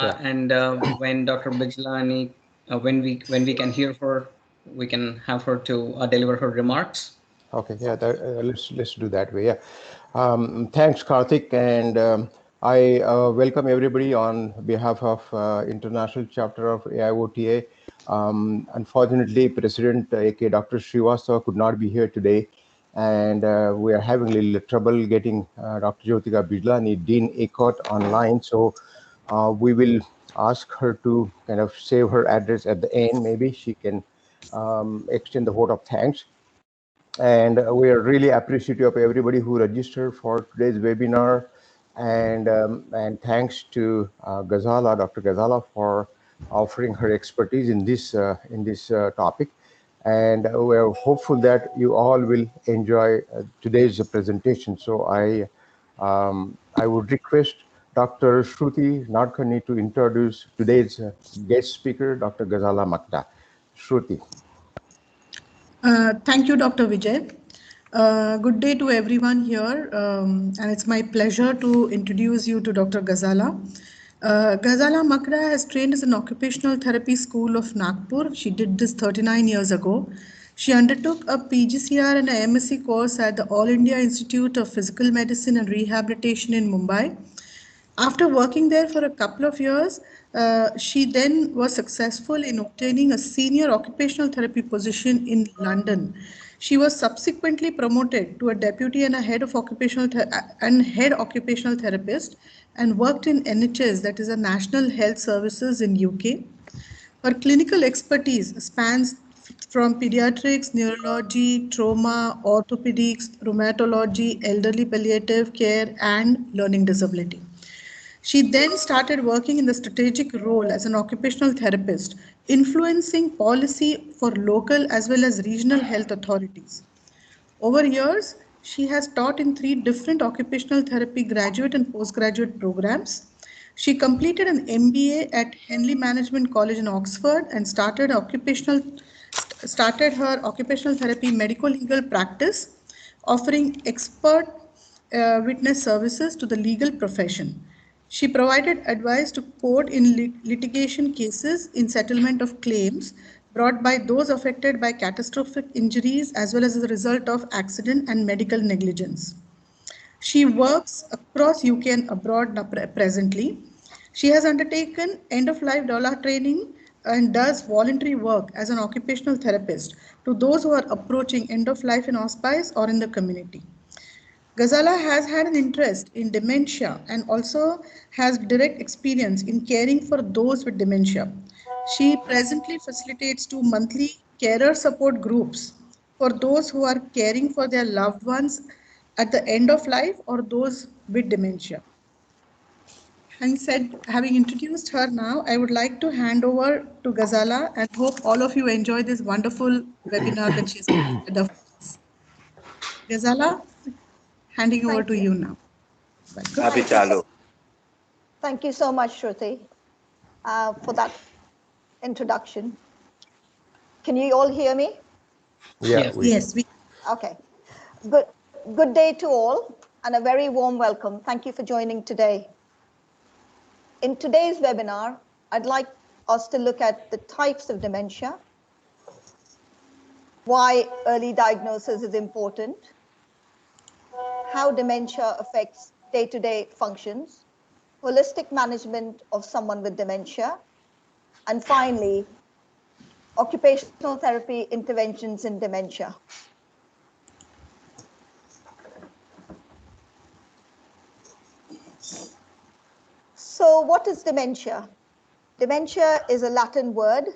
And when Dr. Bijlani, when we can hear her, we can have her to deliver her remarks. Okay, yeah, let's do that way. Yeah, thanks, Karthik, and I welcome everybody on behalf of International Chapter of AIOTA. Unfortunately, President AK Dr. Srivastava could not be here today, and we are having a little trouble getting Dr. Jyotika Bijlani, Dean AICAIOTA, online. So we will ask her to kind of save her address at the end. Maybe she can extend the vote of thanks. And we are really appreciative of everybody who registered for today's webinar, and thanks to Dr. Gazala, for offering her expertise in this topic. And we are hopeful that you all will enjoy today's presentation. So I would request Dr. Shruti Nadkarni to introduce today's guest speaker, Dr. Gazala Makda. Shruti. Thank you, Dr. Vijay. Good day to everyone here, and it's my pleasure to introduce you to Dr. Gazala. Gazala Makda has trained as an occupational therapy school of Nagpur. She did this 39 years ago. She undertook a PGCR and a MSc course at the All India Institute of Physical Medicine and Rehabilitation in Mumbai. After working there for a couple of years, she then was successful in obtaining a senior occupational therapy position in London. She was subsequently promoted to a deputy and a head of head occupational therapist, and worked in NHS, that is a National Health Services in UK. Her clinical expertise spans from pediatrics, neurology, trauma, orthopedics, rheumatology, elderly palliative care, and learning disability. She then started working in the strategic role as an occupational therapist, influencing policy for local as well as regional health authorities. Over years, she has taught in 3 different occupational therapy graduate and postgraduate programs. She completed an MBA at Henley Management College in Oxford and started her occupational therapy medical legal practice, offering expert witness services to the legal profession. She provided advice to court in litigation cases in settlement of claims brought by those affected by catastrophic injuries as well as a result of accident and medical negligence. She works across UK and abroad presently. She has undertaken end-of-life dollar training and does voluntary work as an occupational therapist to those who are approaching end of life in hospice or in the community. Gazala has had an interest in dementia and also has direct experience in caring for those with dementia. She presently facilitates 2 monthly carer support groups for those who are caring for their loved ones at the end of life or those with dementia. Having introduced her now, I would like to hand over to Gazala and hope all of you enjoy this wonderful webinar that she's prepared for us. Gazala, handing over to you now. Happy Chalu. Thank you so much, Shruti, for that introduction. Can you all hear me? Yeah. Yes. Okay. Good day to all, and a very warm welcome. Thank you for joining today. In today's webinar, I'd like us to look at the types of dementia, why early diagnosis is important, how dementia affects day-to-day functions, holistic management of someone with dementia, and finally, occupational therapy interventions in dementia. So what is dementia? Dementia is a Latin word.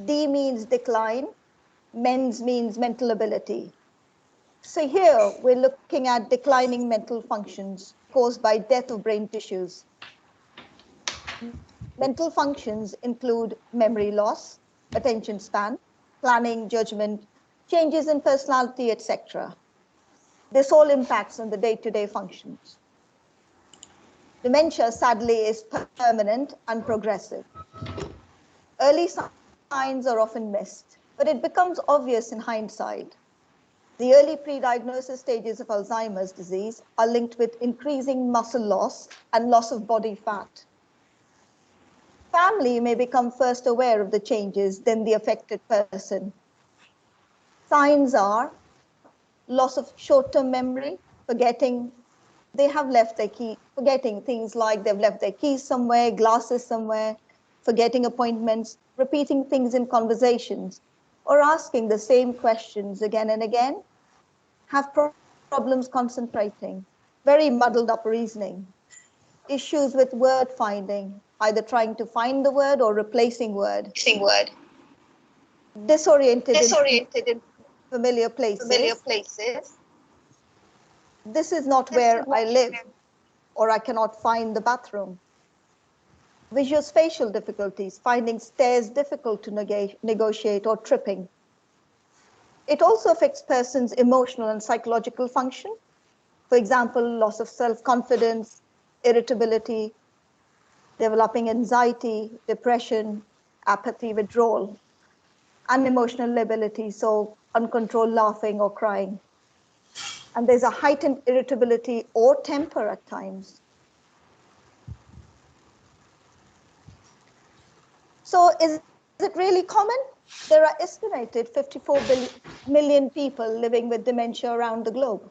D means decline, mens means mental ability. So here we're looking at declining mental functions caused by death of brain tissues. Mental functions include memory loss, attention span, planning, judgment, changes in personality, etc. This all impacts on the day-to-day functions. Dementia, sadly, is permanent and progressive. Early signs are often missed, but it becomes obvious in hindsight. The early pre-diagnosis stages of Alzheimer's disease are linked with increasing muscle loss and loss of body fat. Family may become first aware of the changes than the affected person. Signs are loss of short-term memory, forgetting they have left their key, forgetting things like they've left their keys somewhere, glasses somewhere, forgetting appointments, repeating things in conversations, or asking the same questions again and again, have problems concentrating, very muddled up reasoning, issues with word finding, either trying to find the word or replacing word, disoriented in familiar places. This is not where I live, or I cannot find the bathroom. Visuospatial difficulties, finding stairs difficult to negotiate or tripping. It also affects persons' emotional and psychological function. For example, loss of self-confidence, irritability, developing anxiety, depression, apathy, withdrawal, unemotional lability, so uncontrolled laughing or crying. And there's a heightened irritability or temper at times. So is it really common? There are estimated 54 million people living with dementia around the globe.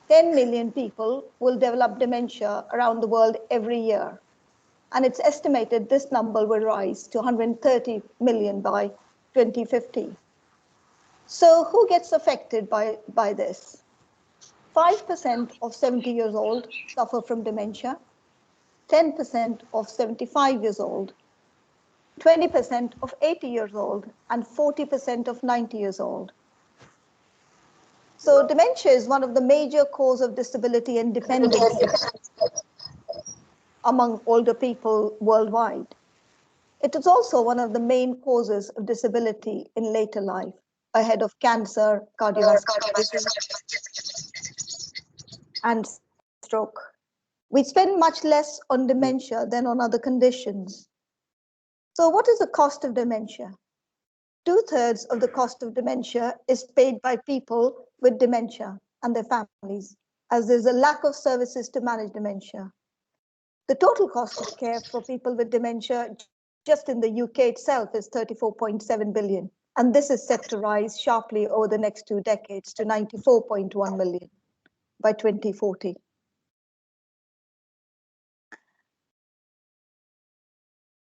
10 million people will develop dementia around the world every year. And it's estimated this number will rise to 130 million by 2050. So who gets affected by this? 5% of 70 years old suffer from dementia, 10% of 75 years old, 20% of 80 years old, and 40% of 90 years old. So dementia is one of the major causes of disability and dependence among older people worldwide. It is also one of the main causes of disability in later life, ahead of cancer, cardiovascular disease, and stroke. We spend much less on dementia than on other conditions. So what is the cost of dementia? 2/3 of the cost of dementia is paid by people with dementia and their families, as there's a lack of services to manage dementia. The total cost of care for people with dementia just in the UK itself is 34.7 billion. And this is set to rise sharply over the next 2 decades to 94.1 million by 2040.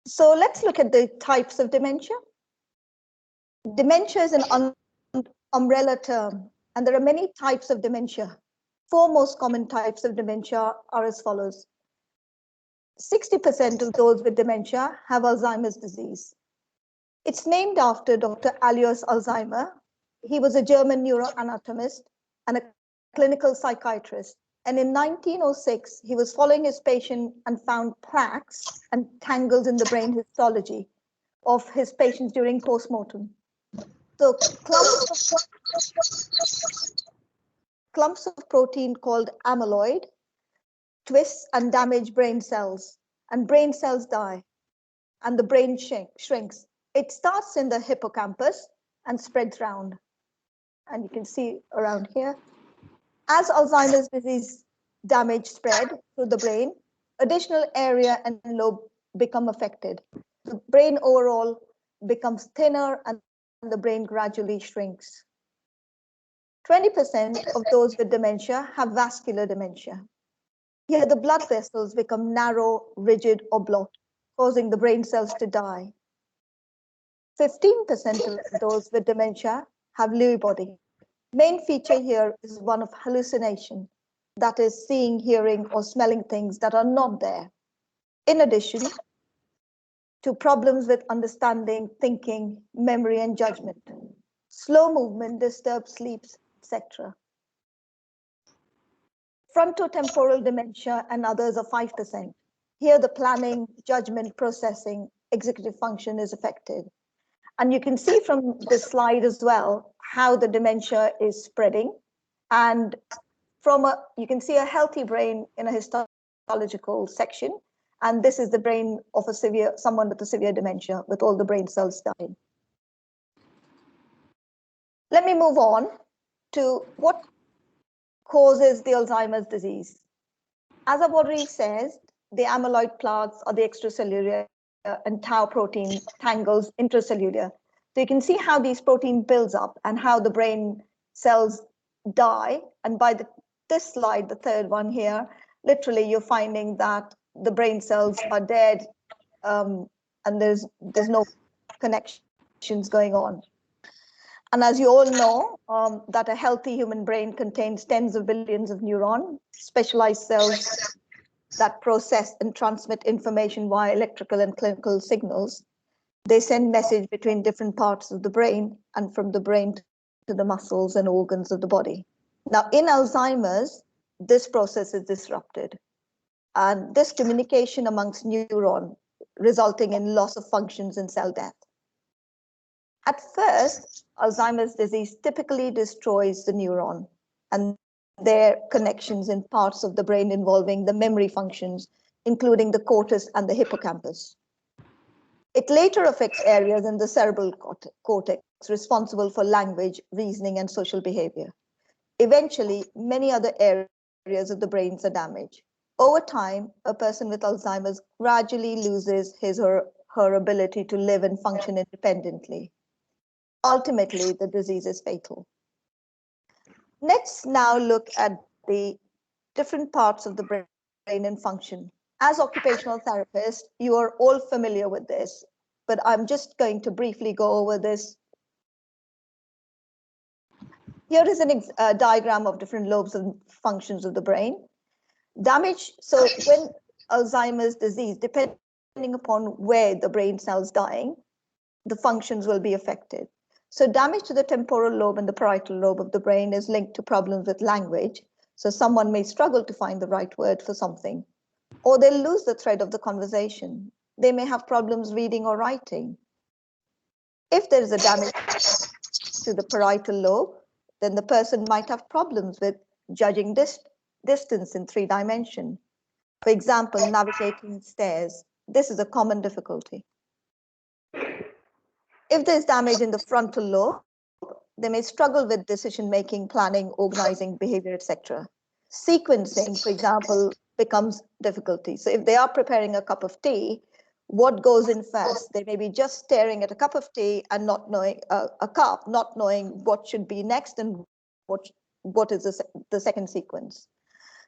So let's look at the types of dementia. Dementia is an umbrella term, and there are many types of dementia. 4 most common types of dementia are as follows. 60% of those with dementia have Alzheimer's disease. It's named after Dr. Alois Alzheimer. He was a German neuroanatomist and a clinical psychiatrist. And in 1906, he was following his patient and found plaques and tangles in the brain histology of his patients during postmortem. So clumps of protein called amyloid twists and damage brain cells, and brain cells die, and the brain shrinks. It starts in the hippocampus and spreads around. And you can see around here. As Alzheimer's disease damage spread through the brain, additional area and lobe become affected. The brain overall becomes thinner and the brain gradually shrinks. 20% of those with dementia have vascular dementia. Here, the blood vessels become narrow, rigid, or blocked, causing the brain cells to die. 15% of those with dementia have Lewy body. Main feature here is one of hallucination, that is seeing, hearing, or smelling things that are not there. In addition to problems with understanding, thinking, memory, and judgment. Slow movement disturbs sleep, etc. Frontotemporal dementia and others are 5%. Here, the planning, judgment, processing, executive function is affected. And you can see from this slide as well how the dementia is spreading. And you can see a healthy brain in a histological section. And this is the brain of someone with a severe dementia with all the brain cells dying. Let me move on to what causes the Alzheimer's disease. As I've already said, the amyloid plaques or the extracellular and tau protein tangles intracellular. So you can see how these protein builds up and how the brain cells die. And by this slide, the third one here, literally you're finding that the brain cells are dead, and there's no connections going on. And as you all know, that a healthy human brain contains tens of billions of neurons, specialized cells that process and transmit information via electrical and clinical signals. They send message between different parts of the brain and from the brain to the muscles and organs of the body. Now, in Alzheimer's, this process is disrupted. And this communication amongst neurons resulting in loss of functions and cell death. At first, Alzheimer's disease typically destroys the neuron and their connections in parts of the brain involving the memory functions, including the cortex and the hippocampus. It later affects areas in the cerebral cortex responsible for language, reasoning, and social behavior. Eventually, many other areas of the brains are damaged. Over time, a person with Alzheimer's gradually loses his or her ability to live and function independently. Ultimately, the disease is fatal. Let's now look at the different parts of the brain and function. As occupational therapists, you are all familiar with this, but I'm just going to briefly go over this. Here is a diagram of different lobes and functions of the brain. Damage, so when Alzheimer's disease, depending upon where the brain cells dying, the functions will be affected. So damage to the temporal lobe and the parietal lobe of the brain is linked to problems with language. So someone may struggle to find the right word for something, or they'll lose the thread of the conversation. They may have problems reading or writing. If there is a damage to the parietal lobe, then the person might have problems with judging distance in 3 dimensions. For example, navigating stairs. This is a common difficulty. If there's damage in the frontal lobe, they may struggle with decision-making, planning, organizing, behavior, etc. Sequencing, for example, becomes difficulty. So if they are preparing a cup of tea, what goes in first? They may be just staring at a cup of tea and not knowing not knowing what should be next and what is the second sequence.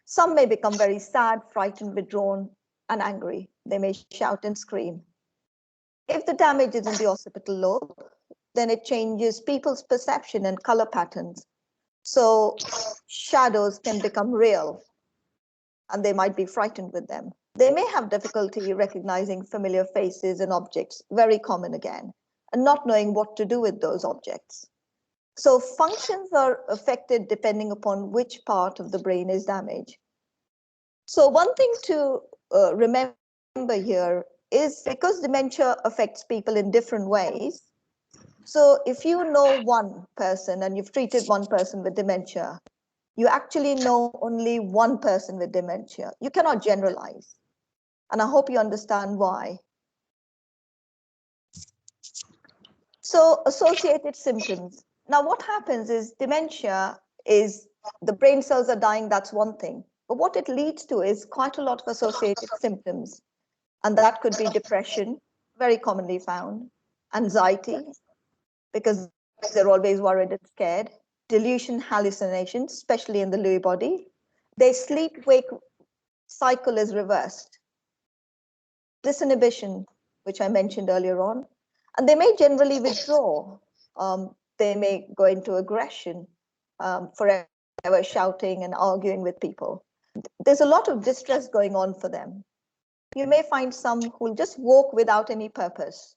Some may become very sad, frightened, withdrawn, and angry. They may shout and scream. If the damage is in the occipital lobe, then it changes people's perception and color patterns. So shadows can become real, and they might be frightened with them. They may have difficulty recognizing familiar faces and objects, very common again, and not knowing what to do with those objects. So functions are affected depending upon which part of the brain is damaged. So one thing to remember here is because dementia affects people in different ways. So if you know one person and you've treated one person with dementia, you actually know only one person with dementia. You cannot generalize. And I hope you understand why. So associated symptoms. Now what happens is dementia is the brain cells are dying, that's one thing. But what it leads to is quite a lot of associated symptoms. And that could be depression, very commonly found, anxiety, because they're always worried and scared, delusion, hallucinations, especially in the Lewy body. Their sleep-wake cycle is reversed. Disinhibition, which I mentioned earlier on, and they may generally withdraw. They may go into aggression, forever shouting and arguing with people. There's a lot of distress going on for them. You may find some who will just walk without any purpose.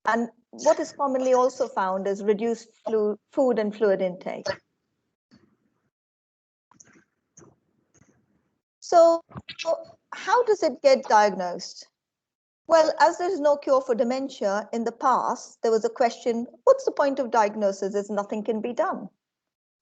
And what is commonly also found is reduced food and fluid intake. So how does it get diagnosed? Well, as there's no cure for dementia, in the past, there was a question, what's the point of diagnosis if nothing can be done?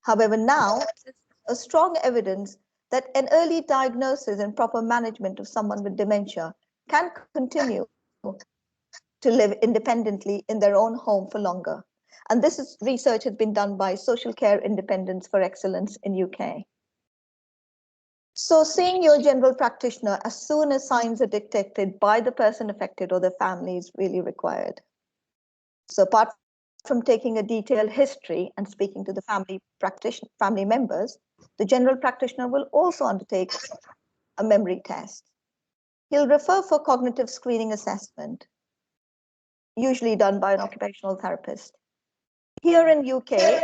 However, now, there's a strong evidence that an early diagnosis and proper management of someone with dementia can continue to live independently in their own home for longer. And this research has been done by Social Care Independence for Excellence in UK. So seeing your general practitioner as soon as signs are detected by the person affected or the family is really required. So apart from taking a detailed history and speaking to the family members, the general practitioner will also undertake a memory test. He'll refer for cognitive screening assessment, usually done by an occupational therapist. Here in UK,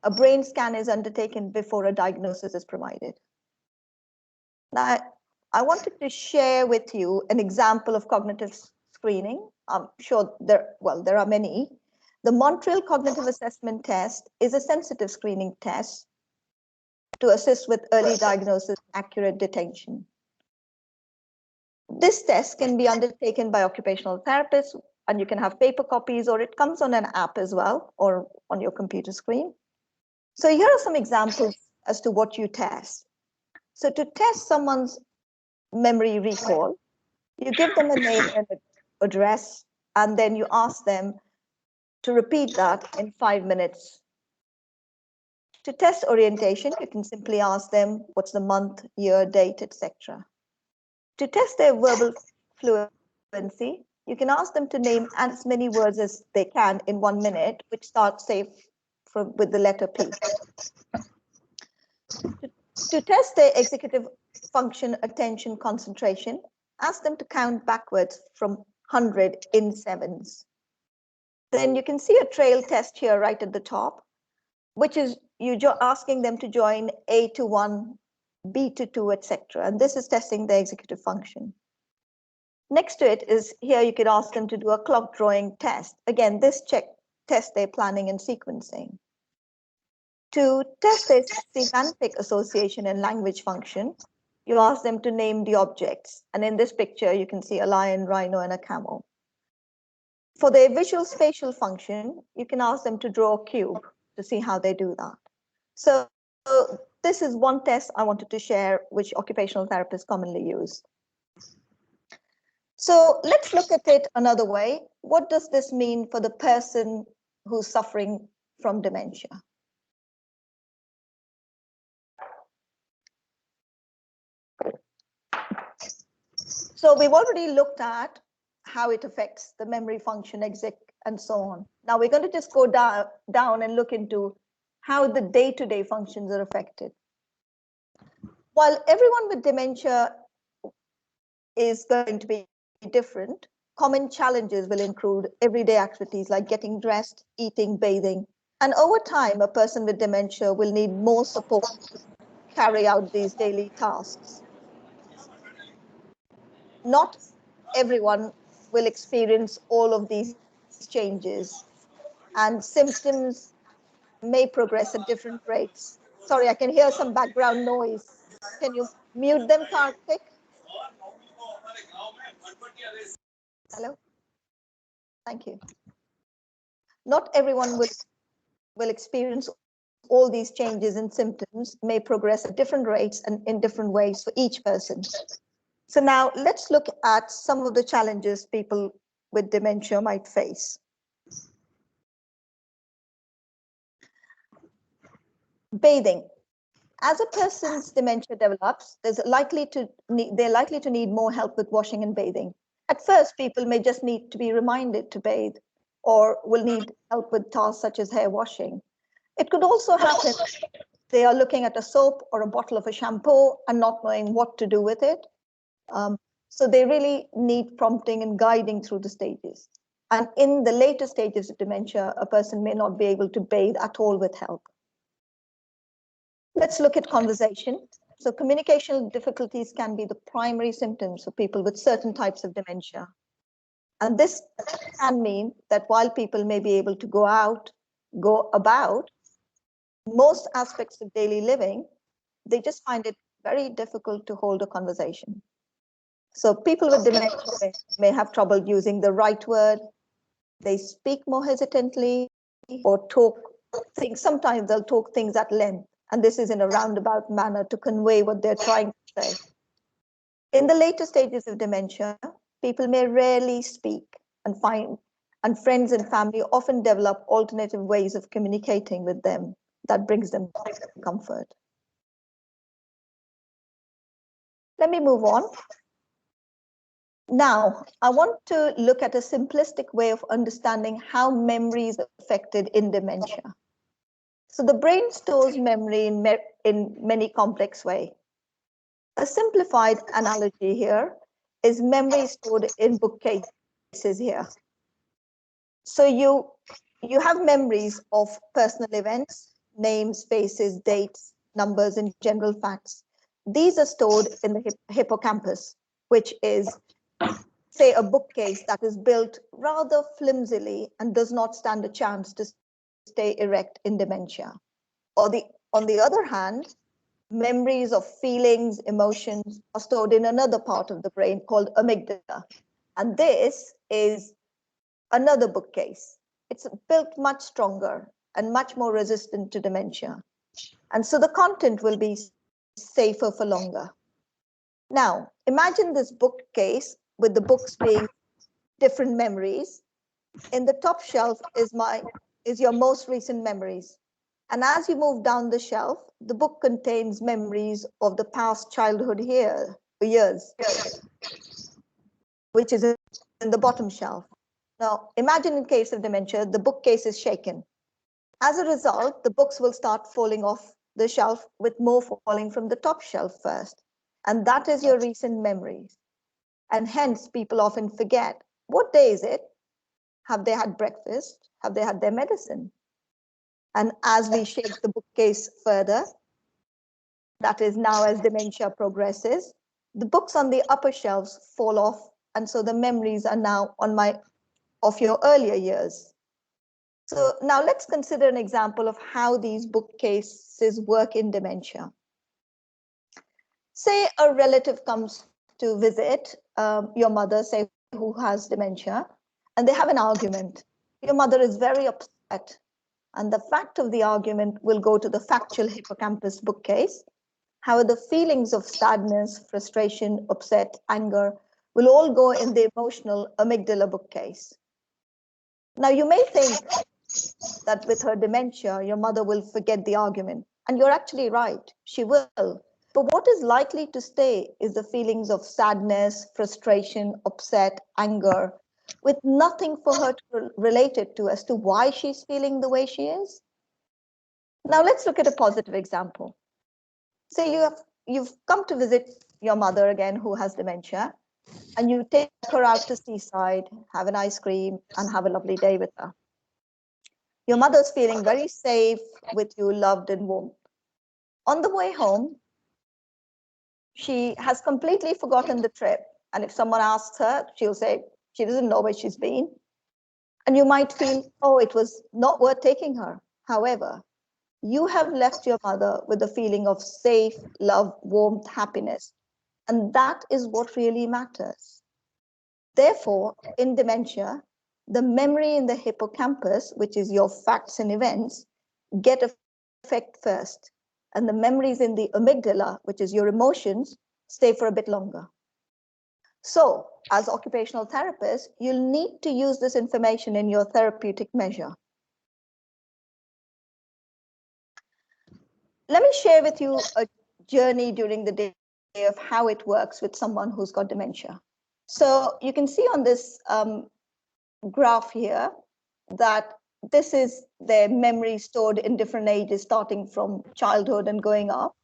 a brain scan is undertaken before a diagnosis is provided. Now, I wanted to share with you an example of cognitive screening. I'm sure there are many. The Montreal Cognitive Assessment Test is a sensitive screening test to assist with early diagnosis and accurate detection. This test can be undertaken by occupational therapists, and you can have paper copies, or it comes on an app as well, or on your computer screen. So here are some examples as to what you test. So to test someone's memory recall, you give them a name and an address, and then you ask them to repeat that in 5 minutes. To test orientation, you can simply ask them what's the month, year, date, etc. To test their verbal fluency, you can ask them to name as many words as they can in 1 minute, which starts, say, with the letter P. To test their executive function, attention, concentration, ask them to count backwards from 100 in sevens. Then you can see a trail test here right at the top, which is you asking them to join A to 1, B to 2, etc. And this is testing their executive function. Next to it is here you could ask them to do a clock drawing test. Again, this test their planning and sequencing. To test their semantic association and language function, you ask them to name the objects. And in this picture, you can see a lion, rhino, and a camel. For their visual spatial function, you can ask them to draw a cube to see how they do that. So this is one test I wanted to share, which occupational therapists commonly use. So let's look at it another way. What does this mean for the person who's suffering from dementia? So we've already looked at how it affects the memory function, and so on. Now we're going to just go down and look into how the day-to-day functions are affected. While everyone with dementia is going to be different, common challenges will include everyday activities like getting dressed, eating, bathing. And over time, a person with dementia will need more support to carry out these daily tasks. Not everyone will experience all of these changes, and symptoms may progress at different rates. Sorry, I can hear some background noise. Can you mute them, Karthik? Hello? Thank you. Not everyone will experience all these changes, and symptoms may progress at different rates and in different ways for each person. So now let's look at some of the challenges people with dementia might face. Bathing. As a person's dementia develops, they're likely to need more help with washing and bathing. At first, people may just need to be reminded to bathe, or will need help with tasks such as hair washing. It could also happen they are looking at a soap or a bottle of a shampoo and not knowing what to do with it. So they really need prompting and guiding through the stages. And in the later stages of dementia, a person may not be able to bathe at all with help. Let's look at conversation. So communication difficulties can be the primary symptoms for people with certain types of dementia. And this can mean that while people may be able to go about most aspects of daily living, they just find it very difficult to hold a conversation. So people with dementia may have trouble using the right word. They speak more hesitantly, or sometimes they'll talk things at length. And this is in a roundabout manner to convey what they're trying to say. In the later stages of dementia, people may rarely speak, and friends and family often develop alternative ways of communicating with them that brings them comfort. Let me move on. Now, I want to look at a simplistic way of understanding how memory is affected in dementia. So the brain stores memory in many complex ways. A simplified analogy here is memory stored in bookcases here. So you have memories of personal events, names, faces, dates, numbers, and general facts. These are stored in the hippocampus, which is, say, a bookcase that is built rather flimsily and does not stand a chance to stay erect in dementia. On the other hand, memories of feelings, emotions are stored in another part of the brain called amygdala. And this is another bookcase. It's built much stronger and much more resistant to dementia. And so the content will be safer for longer. Now, imagine this bookcase with the books being different memories. In the top shelf is your most recent memories. And as you move down the shelf, the book contains memories of the past childhood years, which is in the bottom shelf. Now, imagine in case of dementia, the bookcase is shaken. As a result, the books will start falling off the shelf, with more falling from the top shelf first. And that is your recent memories. And hence, people often forget, what day is it? Have they had breakfast? Have they had their medicine? And as we shake the bookcase further, that is now as dementia progresses, the books on the upper shelves fall off. And so the memories are now of your earlier years. So now let's consider an example of how these bookcases work in dementia. Say a relative comes to visit your mother, say, who has dementia, and they have an argument. Your mother is very upset, and the fact of the argument will go to the factual hippocampus bookcase. However, the feelings of sadness, frustration, upset, anger will all go in the emotional amygdala bookcase. Now, you may think that with her dementia, your mother will forget the argument. And you're actually right, she will. But what is likely to stay is the feelings of sadness, frustration, upset, anger, with nothing for her to relate it to as to why she's feeling the way she is. Now let's look at a positive example. Say you've come to visit your mother again who has dementia, and you take her out to seaside, have an ice cream, and have a lovely day with her. Your mother's feeling very safe with you, loved and warm. On the way home, she has completely forgotten the trip. And if someone asks her, she'll say she doesn't know where she's been. And you might feel, oh, it was not worth taking her. However, you have left your mother with a feeling of safe, love, warmth, happiness. And that is what really matters. Therefore, in dementia, the memory in the hippocampus, which is your facts and events, get effect first. And the memories in the amygdala, which is your emotions, stay for a bit longer. So, as occupational therapists, you'll need to use this information in your therapeutic measure. Let me share with you a journey during the day of how it works with someone who's got dementia. So you can see on this graph here that this is their memory stored in different ages, starting from childhood and going up.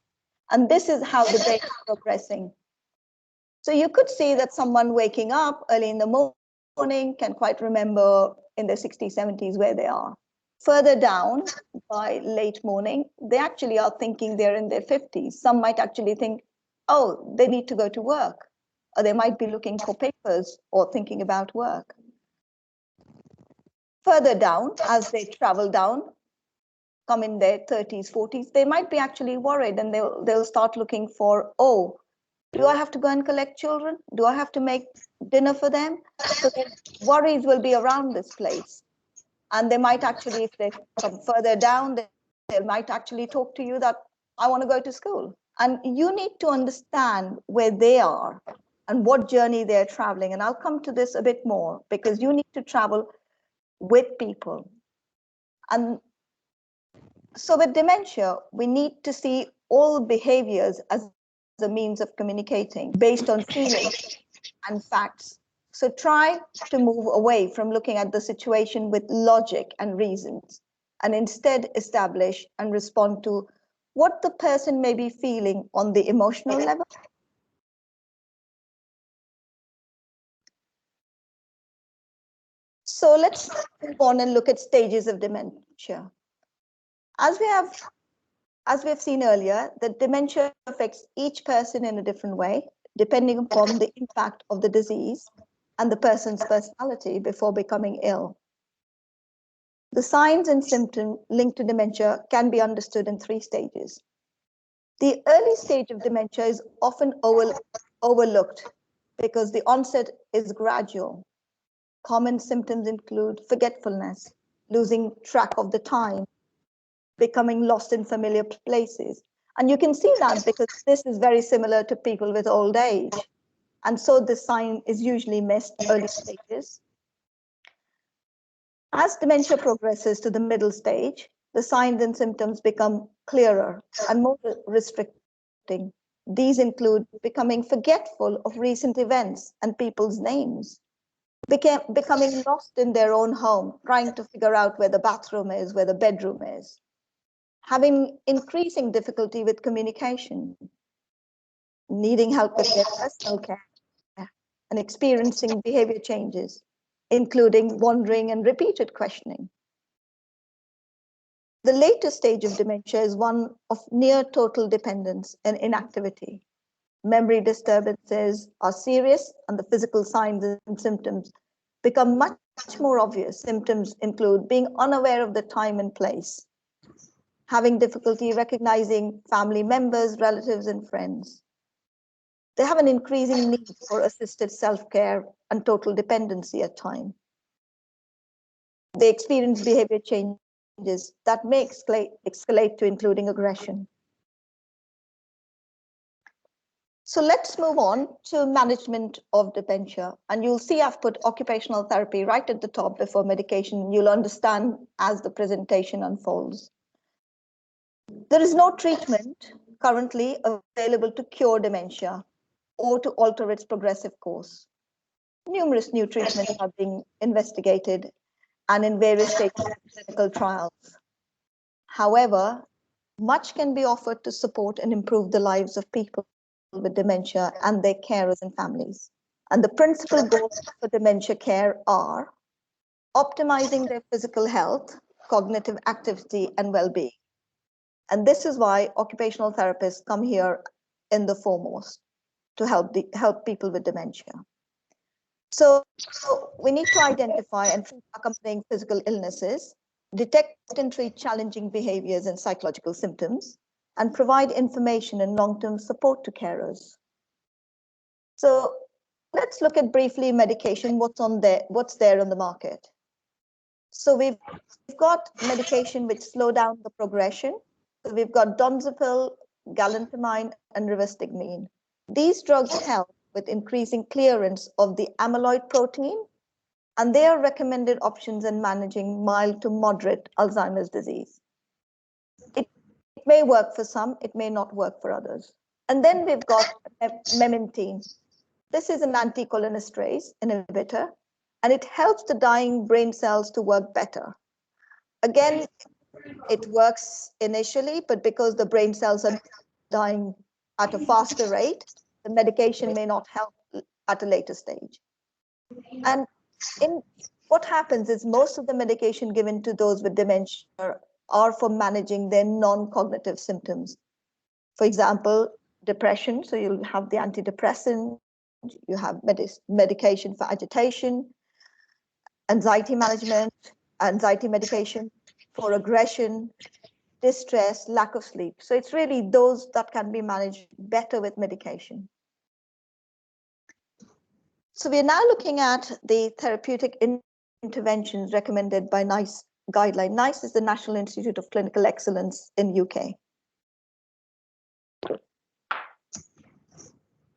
And this is how the day is progressing. So you could see that someone waking up early in the morning can quite remember in their 60s, 70s where they are. Further down, by late morning, they actually are thinking they're in their 50s. Some might actually think, oh, they need to go to work. Or they might be looking for papers or thinking about work. Further down, as they travel down, come in their 30s, 40s, they might be actually worried, and they'll start looking for, oh, do I have to go and collect children? Do I have to make dinner for them? So their worries will be around this place. And they might actually, if they come further down, they might actually talk to you that I want to go to school. And you need to understand where they are and what journey they're traveling. And I'll come to this a bit more, because you need to travel with people. And so with dementia, we need to see all behaviors as a means of communicating based on feelings and facts. So try to move away from looking at the situation with logic and reasons, and instead establish and respond to what the person may be feeling on the emotional level. So let's move on and look at stages of dementia. As we have seen earlier, that dementia affects each person in a different way, depending upon the impact of the disease and the person's personality before becoming ill. The signs and symptoms linked to dementia can be understood in 3 stages. The early stage of dementia is often overlooked because the onset is gradual. Common symptoms include forgetfulness, losing track of the time, becoming lost in familiar places. And you can see that because this is very similar to people with old age. And so this sign is usually missed early stages. As dementia progresses to the middle stage, the signs and symptoms become clearer and more restricting. These include becoming forgetful of recent events and people's names, becoming lost in their own home, trying to figure out where the bathroom is, where the bedroom is, having increasing difficulty with communication, needing help with their personal care, and experiencing behavior changes, including wandering and repeated questioning. The later stage of dementia is one of near total dependence and inactivity. Memory disturbances are serious, and the physical signs and symptoms become much more obvious. Symptoms include being unaware of the time and place, having difficulty recognizing family members, relatives, and friends. They have an increasing need for assisted self-care and total dependency at times. They experience behavior changes that may escalate to including aggression. So let's move on to management of dementia. And you'll see I've put occupational therapy right at the top before medication. You'll understand as the presentation unfolds. There is no treatment currently available to cure dementia or to alter its progressive course. Numerous new treatments are being investigated and in various stages of clinical trials. However, much can be offered to support and improve the lives of people with dementia and their carers and families. And the principal goals for dementia care are optimizing their physical health, cognitive activity, and well-being. And this is why occupational therapists come here in the foremost to help people with dementia. So we need to identify and treat accompanying physical illnesses, detect and treat challenging behaviors and psychological symptoms, and provide information and long-term support to carers. So let's look at briefly medication, what's there on the market. So we've got medication which slow down the progression. So we've got donzepil, galantamine, and rivastigmine. These drugs help with increasing clearance of the amyloid protein, and they are recommended options in managing mild to moderate Alzheimer's disease. It may work for some, it may not work for others. And then we've got memantine. This is an anticholinesterase inhibitor, and it helps the dying brain cells to work better. Again, it works initially, but because the brain cells are dying at a faster rate, the medication may not help at a later stage. And what happens is most of the medication given to those with dementia are for managing their non-cognitive symptoms. For example, depression, so you'll have the antidepressant, you have medication for agitation, anxiety management, anxiety medication for aggression, distress, lack of sleep. So it's really those that can be managed better with medication. So we're now looking at the therapeutic interventions recommended by NICE guideline. NICE is the National Institute of Clinical Excellence in UK.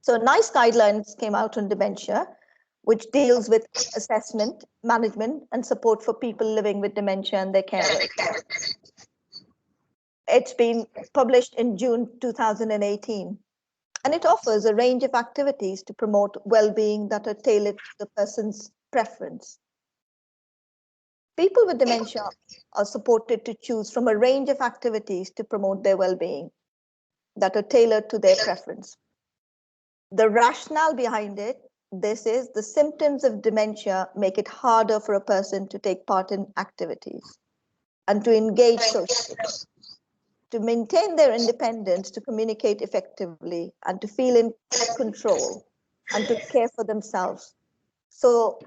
So NICE guidelines came out on dementia, which deals with assessment, management, and support for people living with dementia and their carers. It's been published in June 2018. And it offers a range of activities to promote well-being that are tailored to the person's preference. People with dementia are supported to choose from a range of activities to promote their well-being that are tailored to their preference. The rationale behind this is the symptoms of dementia make it harder for a person to take part in activities and to engage socially, to maintain their independence, to communicate effectively, and to feel in control, and to care for themselves. So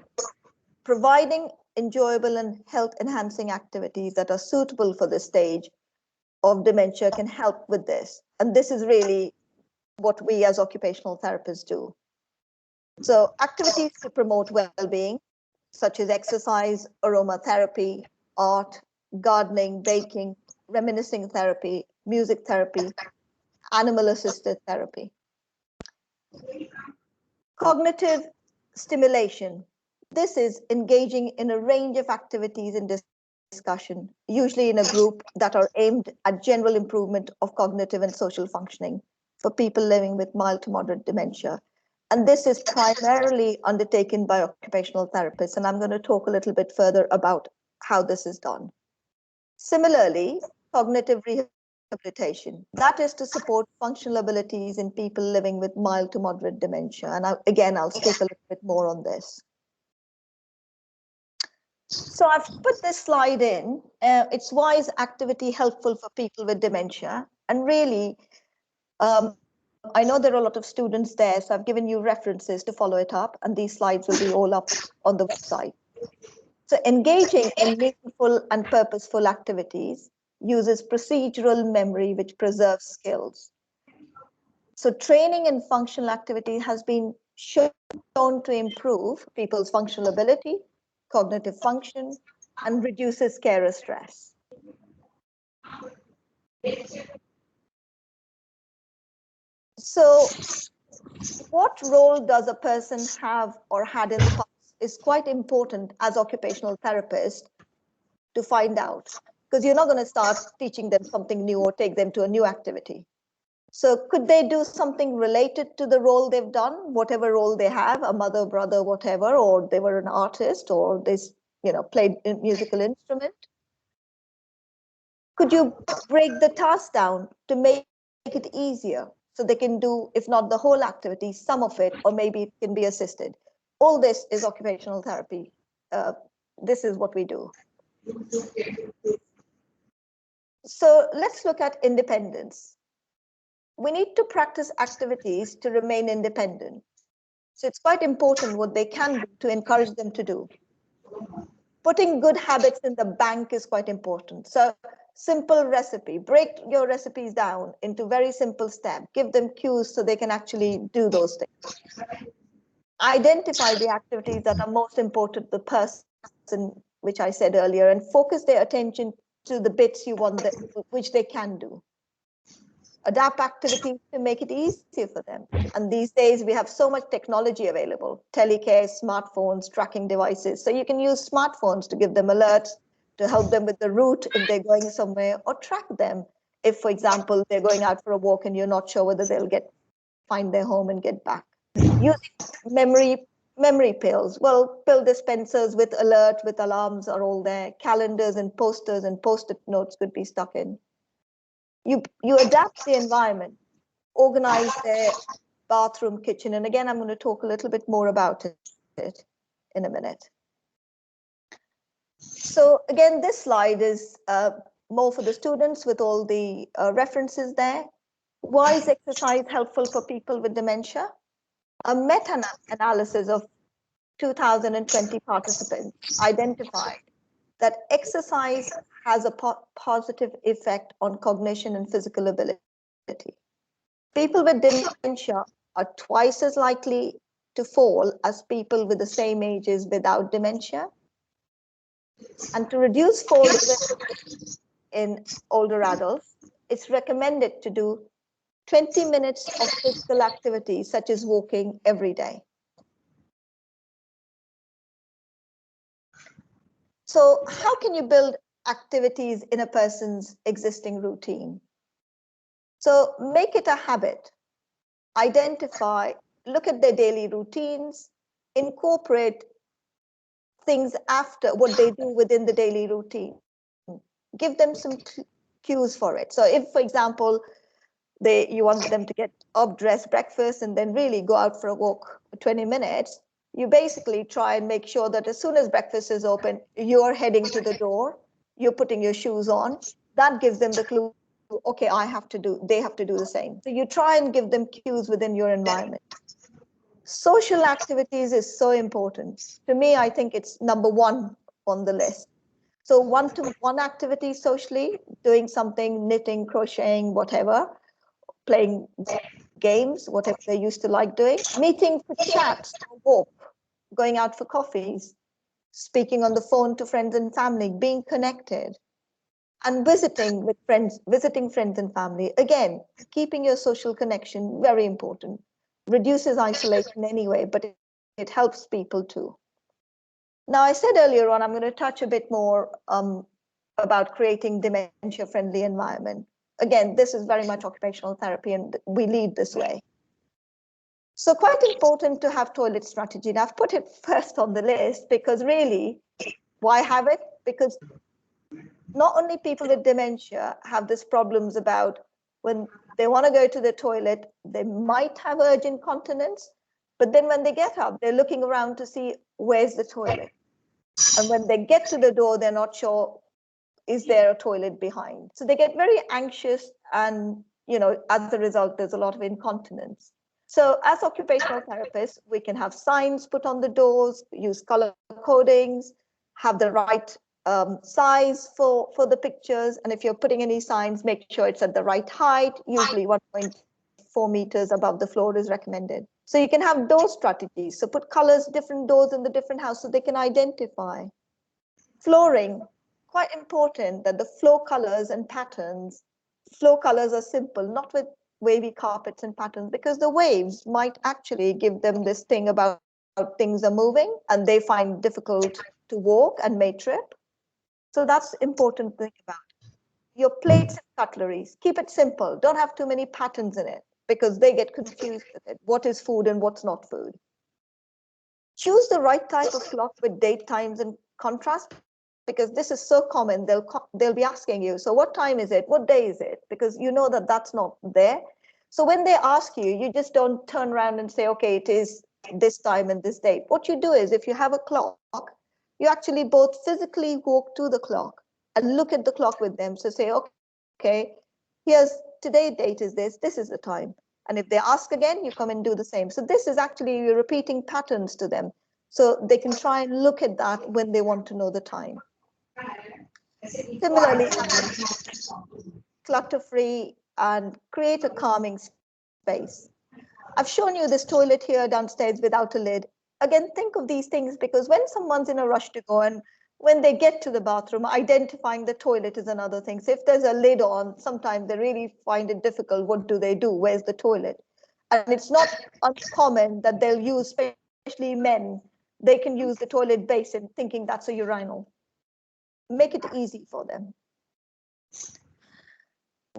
providing enjoyable and health-enhancing activities that are suitable for this stage of dementia can help with this. And this is really what we as occupational therapists do. So activities to promote well-being, such as exercise, aromatherapy, art, gardening, baking, reminiscing therapy, music therapy, animal-assisted therapy. Cognitive stimulation. This is engaging in a range of activities and discussion, usually in a group that are aimed at general improvement of cognitive and social functioning for people living with mild to moderate dementia. And this is primarily undertaken by occupational therapists. And I'm going to talk a little bit further about how this is done. Similarly, cognitive rehabilitation, that is to support functional abilities in people living with mild to moderate dementia. And I'll speak a little bit more on this. So I've put this slide in. It's why is activity helpful for people with dementia? And really, I know there are a lot of students there, so I've given you references to follow it up, and these slides will be all up on the website. So engaging in meaningful and purposeful activities uses procedural memory, which preserves skills. So training in functional activity has been shown to improve people's functional ability, cognitive function, and reduces carer stress. So what role does a person have or had in the past is quite important as occupational therapists to find out, because you're not going to start teaching them something new or take them to a new activity. So could they do something related to the role they've done, whatever role they have, a mother, brother, whatever, or they were an artist, or they played a musical instrument? Could you break the task down to make it easier so they can do, if not the whole activity, some of it, or maybe it can be assisted? All this is occupational therapy. This is what we do. So let's look at independence. We need to practice activities to remain independent. So it's quite important what they can do to encourage them to do. Putting good habits in the bank is quite important. So simple recipe, break your recipes down into very simple steps, give them cues so they can actually do those things. Identify the activities that are most important to the person, which I said earlier, and focus their attention to the bits you want them, which they can do. Adapt activities to make it easier for them. And these days we have so much technology available, telecare, smartphones, tracking devices. So you can use smartphones to give them alerts, to help them with the route if they're going somewhere, or track them if, for example, they're going out for a walk and you're not sure whether they'll find their home and get back. Using memory pills. Well, pill dispensers with alert, with alarms are all there. Calendars and posters and post-it notes could be stuck in. You adapt the environment, organize their bathroom, kitchen. And again, I'm going to talk a little bit more about it in a minute. So again, this slide is more for the students with all the references there. Why is exercise helpful for people with dementia? A meta-analysis of 2020 participants identified that exercise has a positive effect on cognition and physical ability. People with dementia are twice as likely to fall as people with the same ages without dementia. And to reduce fall in older adults, it's recommended to do 20 minutes of physical activity, such as walking, every day. So how can you build activities in a person's existing routine? So make it a habit. identify, look at their daily routines, incorporate things after what they do within the daily routine. Give them some cues for it. So if, for example, you want them to get up, dress, breakfast, and then really go out for a walk for 20 minutes, you basically try and make sure that as soon as breakfast is open, you're heading to the door, you're putting your shoes on. That gives them the clue, okay, they have to do the same. So you try and give them cues within your environment. Social activities is so important. To me, I think it's number one on the list. So one-to-one activity socially, doing something, knitting, crocheting, whatever, playing games, whatever they used to like doing, meeting for chats, walk, going out for coffees, speaking on the phone to friends and family, being connected, and visiting friends and family. Again, keeping your social connection, very important. Reduces isolation anyway, but it helps people too. Now, I said earlier on, I'm going to touch a bit more about creating dementia-friendly environment. Again, this is very much occupational therapy, and we lead this way. So quite important to have toilet strategy. And I've put it first on the list because really, why have it? Because not only people with dementia have these problems about when they want to go to the toilet, they might have urge incontinence, but then when they get up, they're looking around to see where's the toilet. And when they get to the door, they're not sure, is there a toilet behind? So they get very anxious, and as a result, there's a lot of incontinence. So as occupational therapists, we can have signs put on the doors, use color codings, have the right size for the pictures. And if you're putting any signs, make sure it's at the right height. Usually 1.4 meters above the floor is recommended. So you can have those strategies. So put colors, different doors in the different house so they can identify. Flooring, quite important that the floor colors and patterns, floor colors are simple, not with wavy carpets and patterns, because the waves might actually give them this thing about things are moving and they find difficult to walk and may trip. So that's important to think about. Your plates and cutleries, keep it simple. Don't have too many patterns in it because they get confused with it. What is food and what's not food? Choose the right type of clock with date times and contrast, because this is so common. They'll be asking you, so what time is it? What day is it? Because you know that that's not there. So when they ask you, you just don't turn around and say, okay, it is this time and this date. What you do is, if you have a clock, you actually both physically walk to the clock and look at the clock with them. So say, okay, here's today's date is this is the time. And if they ask again, you come and do the same. So this is actually, you're repeating patterns to them. So they can try and look at that when they want to know the time. Similarly, clutter-free and create a calming space. I've shown you this toilet here downstairs without a lid. Again, think of these things, because when someone's in a rush to go and when they get to the bathroom, identifying the toilet is another thing. So if there's a lid on, sometimes they really find it difficult. What do they do? Where's the toilet? And it's not uncommon that they'll use, especially men, they can use the toilet basin thinking that's a urinal. Make it easy for them.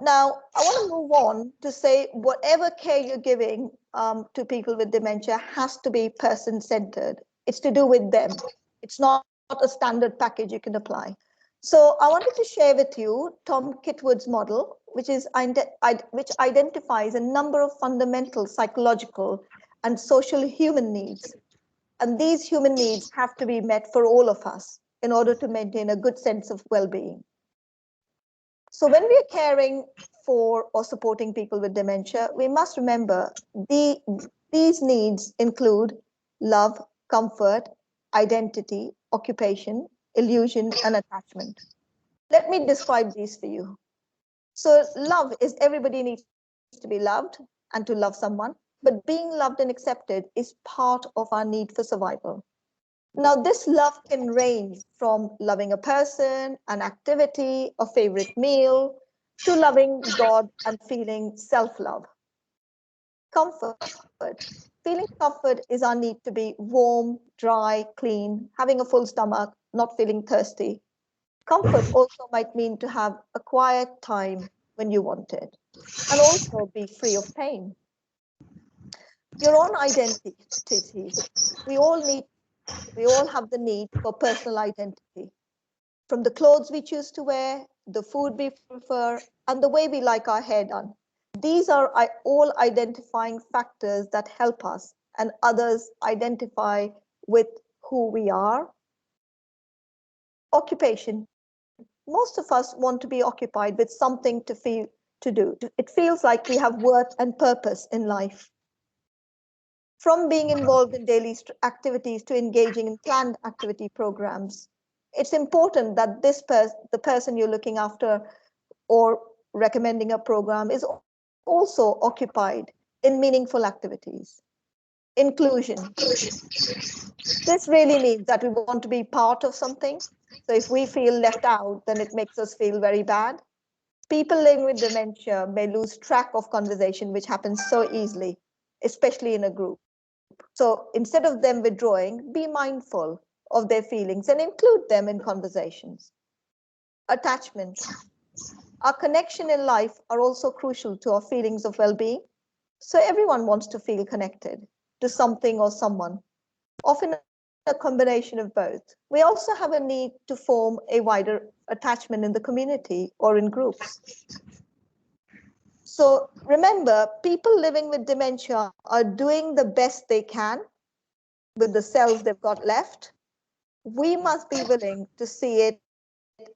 Now, I want to move on to say whatever care you're giving to people with dementia has to be person-centered. It's to do with them. It's not a standard package you can apply. So I wanted to share with you Tom Kitwood's model, which identifies a number of fundamental psychological and social human needs. And these human needs have to be met for all of us in order to maintain a good sense of well-being. So when we are caring for or supporting people with dementia, we must remember these needs include love, comfort, identity, occupation, illusion, and attachment. Let me describe these for you. So love is, everybody needs to be loved and to love someone, but being loved and accepted is part of our need for survival. Now, this love can range from loving a person, an activity, a favorite meal, to loving God and feeling self-love. Comfort. Feeling comfort is our need to be warm, dry, clean, having a full stomach, not feeling thirsty. Comfort also might mean to have a quiet time when you want it, and also be free of pain. Your own identity. We all have the need for personal identity. From the clothes we choose to wear, the food we prefer, and the way we like our hair done. These are all identifying factors that help us and others identify with who we are. Occupation. Most of us want to be occupied with something to do. It feels like we have worth and purpose in life. From being involved in daily activities to engaging in planned activity programs, it's important that the person you're looking after or recommending a program is also occupied in meaningful activities. Inclusion. This really means that we want to be part of something. So if we feel left out, then it makes us feel very bad. People living with dementia may lose track of conversation, which happens so easily, especially in a group. So instead of them withdrawing, be mindful of their feelings and include them in conversations. Attachment. Our connection in life are also crucial to our feelings of well-being. So everyone wants to feel connected to something or someone, often a combination of both. We also have a need to form a wider attachment in the community or in groups. So remember, people living with dementia are doing the best they can with the cells they've got left. We must be willing to see it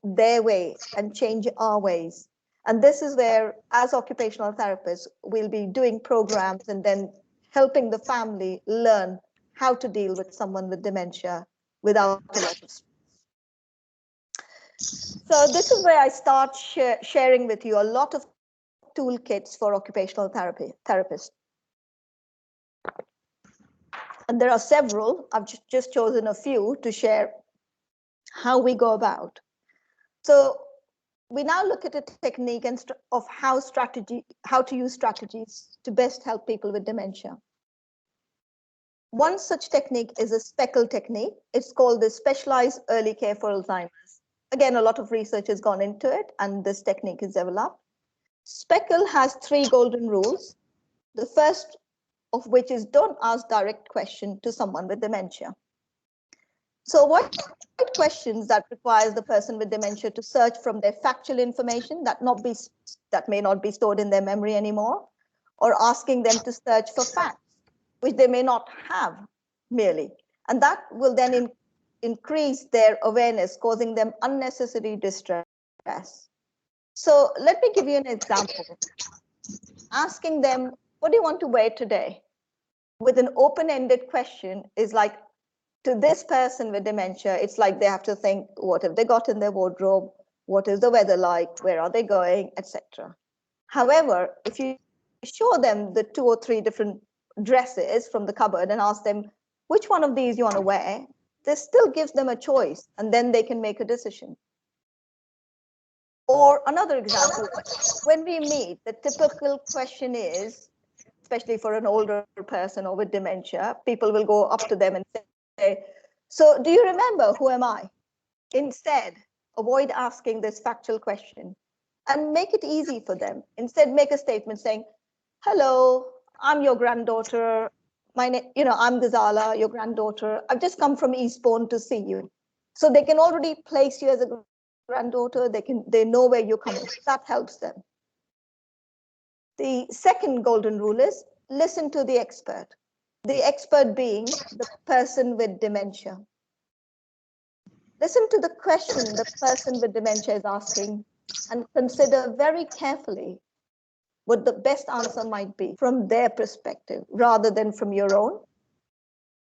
their way and change our ways. And this is where, as occupational therapists, we'll be doing programs and then helping the family learn how to deal with someone with dementia without a lot of stress. So this is where I start sharing with you a lot of toolkits for occupational therapists. And there are several. I've just chosen a few to share how we go about. So we now look at a technique of how to use strategies to best help people with dementia. One such technique is a SPECL technique. It's called the Specialized Early Care for Alzheimer's. Again, a lot of research has gone into it, and this technique is developed. SPECL has 3 golden rules. The first of which is don't ask direct questions to someone with dementia. So avoid questions that requires the person with dementia to search from their factual information that may not be stored in their memory anymore, or asking them to search for facts which they may not have merely. And that will then increase their awareness, causing them unnecessary distress. So let me give you an example. Asking them, what do you want to wear today? With an open-ended question is like, to this person with dementia, it's like they have to think, what have they got in their wardrobe? What is the weather like? Where are they going, etc. However, if you show them the 2 or 3 different dresses from the cupboard and ask them, which one of these you want to wear? This still gives them a choice, and then they can make a decision. Or another example, when we meet, the typical question is, especially for an older person or with dementia, people will go up to them and say, so do you remember who am I? Instead, avoid asking this factual question and make it easy for them. Instead, make a statement saying, hello, I'm your granddaughter. I'm Gazala, your granddaughter. I've just come from Eastbourne to see you. So they can already place you as a granddaughter. They know where you're coming. That helps them. The second golden rule is listen to the expert. The expert being the person with dementia. Listen to the question the person with dementia is asking and consider very carefully what the best answer might be from their perspective rather than from your own.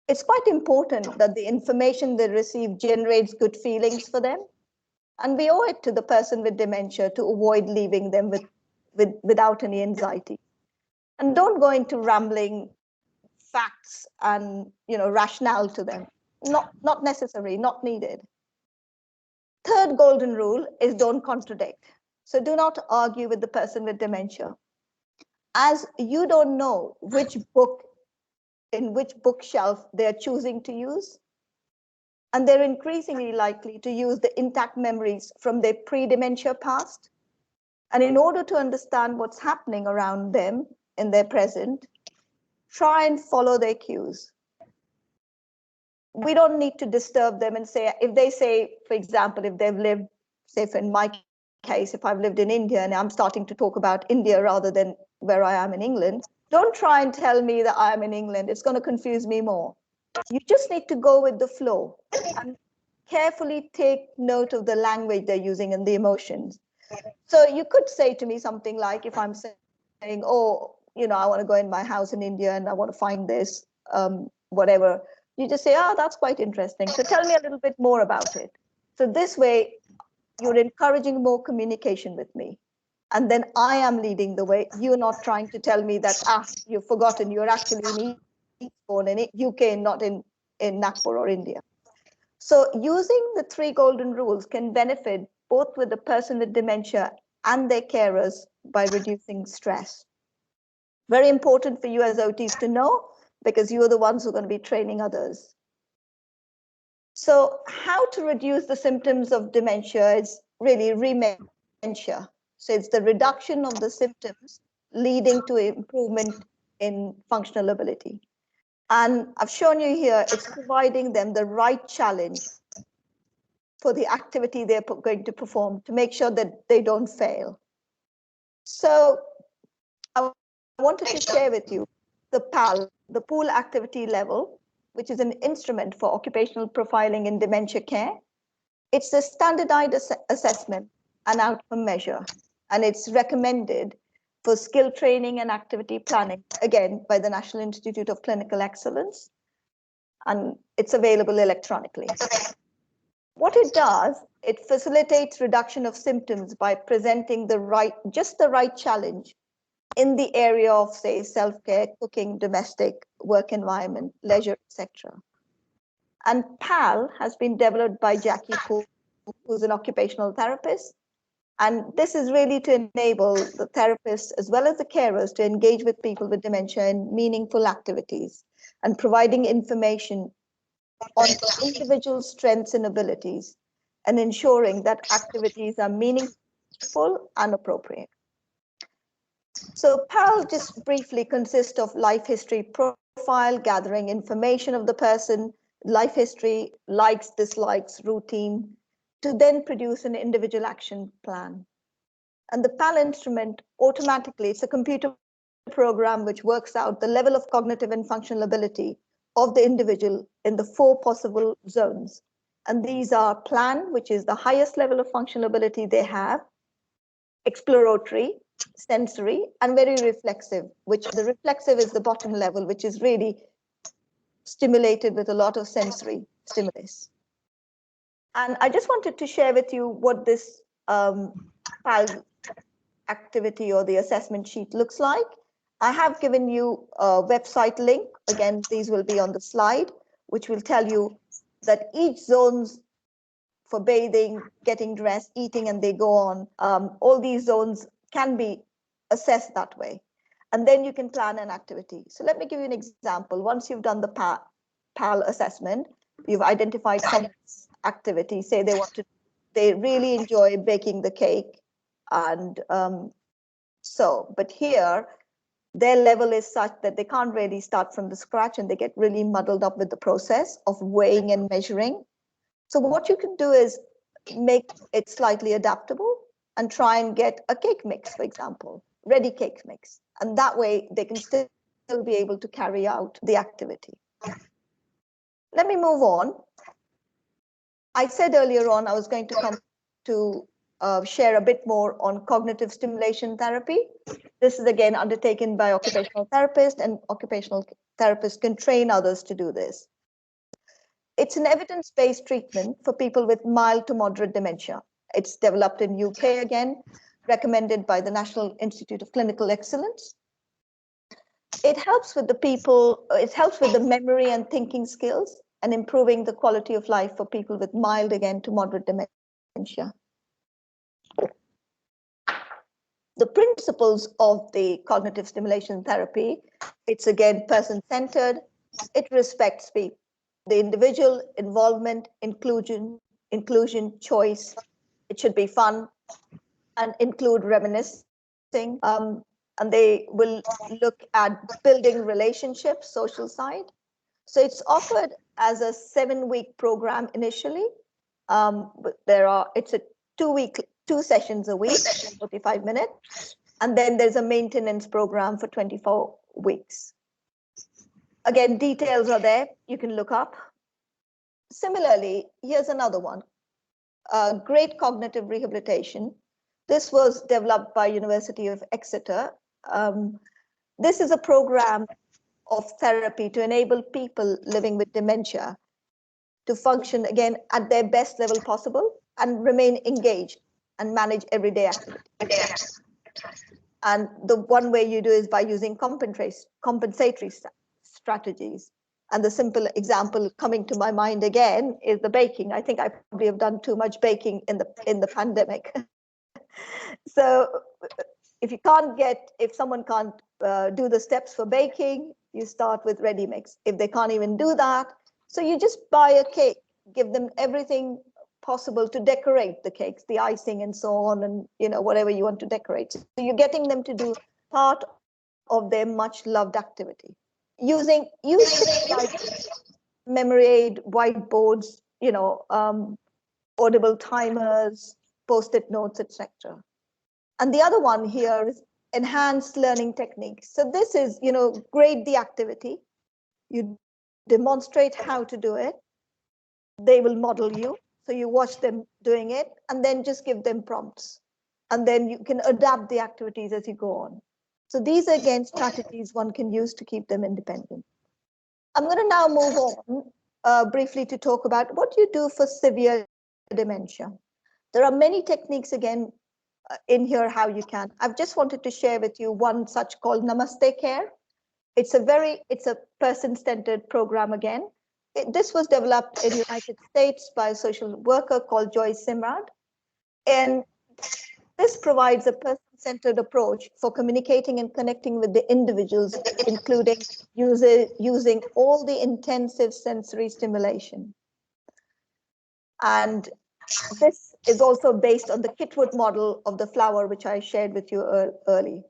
It's quite important that the information they receive generates good feelings for them. And we owe it to the person with dementia to avoid leaving them without any anxiety. And don't go into rambling facts and rationale to them. Not necessary, not needed. Third golden rule is don't contradict. So do not argue with the person with dementia. As you don't know which book in which bookshelf they're choosing to use, and they're increasingly likely to use the intact memories from their pre-dementia past. And in order to understand what's happening around them in their present, try and follow their cues. We don't need to disturb them and say, if they say, for example, if they've lived, say in my case, if I've lived in India and I'm starting to talk about India rather than where I am in England, don't try and tell me that I'm in England. It's going to confuse me more. You just need to go with the flow and carefully take note of the language they're using and the emotions. So you could say to me something like, if I'm saying, oh, you know, I want to go in my house in India and I want to find this, whatever, you just say, oh, that's quite interesting. So tell me a little bit more about it. So this way, you're encouraging more communication with me. And then I am leading the way. You're not trying to tell me that, you've forgotten, you're actually in Eastbourne in UK, not in Nagpur or India. So using the 3 golden rules can benefit both with the person with dementia and their carers by reducing stress. Very important for you as OTs to know, because you're the ones who are going to be training others. So how to reduce the symptoms of dementia is really rementia. So it's the reduction of the symptoms leading to improvement in functional ability. And I've shown you here, it's providing them the right challenge for the activity they're going to perform to make sure that they don't fail. So I wanted to share with you the PAL, the Pool Activity Level, which is an instrument for occupational profiling in dementia care. It's a standardized assessment and outcome measure, and it's recommended for skill training and activity planning, again, by the National Institute of Clinical Excellence, and it's available electronically. What it does, it facilitates reduction of symptoms by presenting just the right challenge in the area of, say, self-care, cooking, domestic, work environment, leisure, etc. And PAL has been developed by Jackie Poole, who's an occupational therapist. And this is really to enable the therapists as well as the carers to engage with people with dementia in meaningful activities and providing information on individual strengths and abilities and ensuring that activities are meaningful and appropriate. So PAL just briefly consists of life history profile, gathering information of the person, life history, likes, dislikes, routine, to then produce an individual action plan. And the PAL instrument automatically, it's a computer program which works out the level of cognitive and functional ability of the individual in the 4 possible zones. And these are plan, which is the highest level of functional ability they have, exploratory, sensory, and very reflexive, which the reflexive is the bottom level, which is really stimulated with a lot of sensory stimulus. And I just wanted to share with you what this PAL activity or the assessment sheet looks like. I have given you a website link. Again, these will be on the slide, which will tell you that each zones for bathing, getting dressed, eating, and they go on, all these zones can be assessed that way. And then you can plan an activity. So let me give you an example. Once you've done the PAL assessment, you've identified some activity, say they really enjoy baking the cake. And but here, their level is such that they can't really start from the scratch and they get really muddled up with the process of weighing and measuring. So what you can do is make it slightly adaptable and try and get a cake mix, for example, ready cake mix. And that way they can still be able to carry out the activity. Let me move on. I said earlier on, I was going to come to share a bit more on cognitive stimulation therapy. This is again undertaken by occupational therapists, and occupational therapists can train others to do this. It's an evidence-based treatment for people with mild to moderate dementia. It's developed in UK again, recommended by the National Institute of Clinical Excellence. It helps with the memory and thinking skills and improving the quality of life for people with mild again to moderate dementia. The principles of the cognitive stimulation therapy, it's again person-centered, it respects the individual, involvement, inclusion, choice. It should be fun and include reminiscing. and they will look at building relationships, social side. So it's offered as a 7-week program initially. But it's a 2 sessions a week, 45 minutes. And then there's a maintenance program for 24 weeks. Again, details are there. You can look up. Similarly, here's another one. Great cognitive rehabilitation. This was developed by University of Exeter. This is a program of therapy to enable people living with dementia to function again at their best level possible and remain engaged and manage everyday activities. And the one way you do is by using compensatory strategies. And the simple example coming to my mind again is the baking. I think I probably have done too much baking in the pandemic. So if someone can't do the steps for baking, you start with ready mix. If they can't even do that, so you just buy a cake, give them everything possible to decorate the cakes, the icing and so on, and whatever you want to decorate. So you're getting them to do part of their much loved activity. Use things like memory aid, whiteboards, audible timers, post-it notes, etc. And the other one here is enhanced learning techniques. So this is, grade the activity. You demonstrate how to do it. They will model you. So you watch them doing it and then just give them prompts. And then you can adapt the activities as you go on. So these are, again, strategies one can use to keep them independent. I'm going to now move on briefly to talk about what you do for severe dementia. There are many techniques, again, in here how you can. I've just wanted to share with you one such called Namaste Care. It's a person-centered program again. This was developed in the United States by a social worker called Joy Simrad. And this provides a person-centered approach for communicating and connecting with the individuals, including using all the intensive sensory stimulation. And this is also based on the Kitwood model of the flower, which I shared with you early.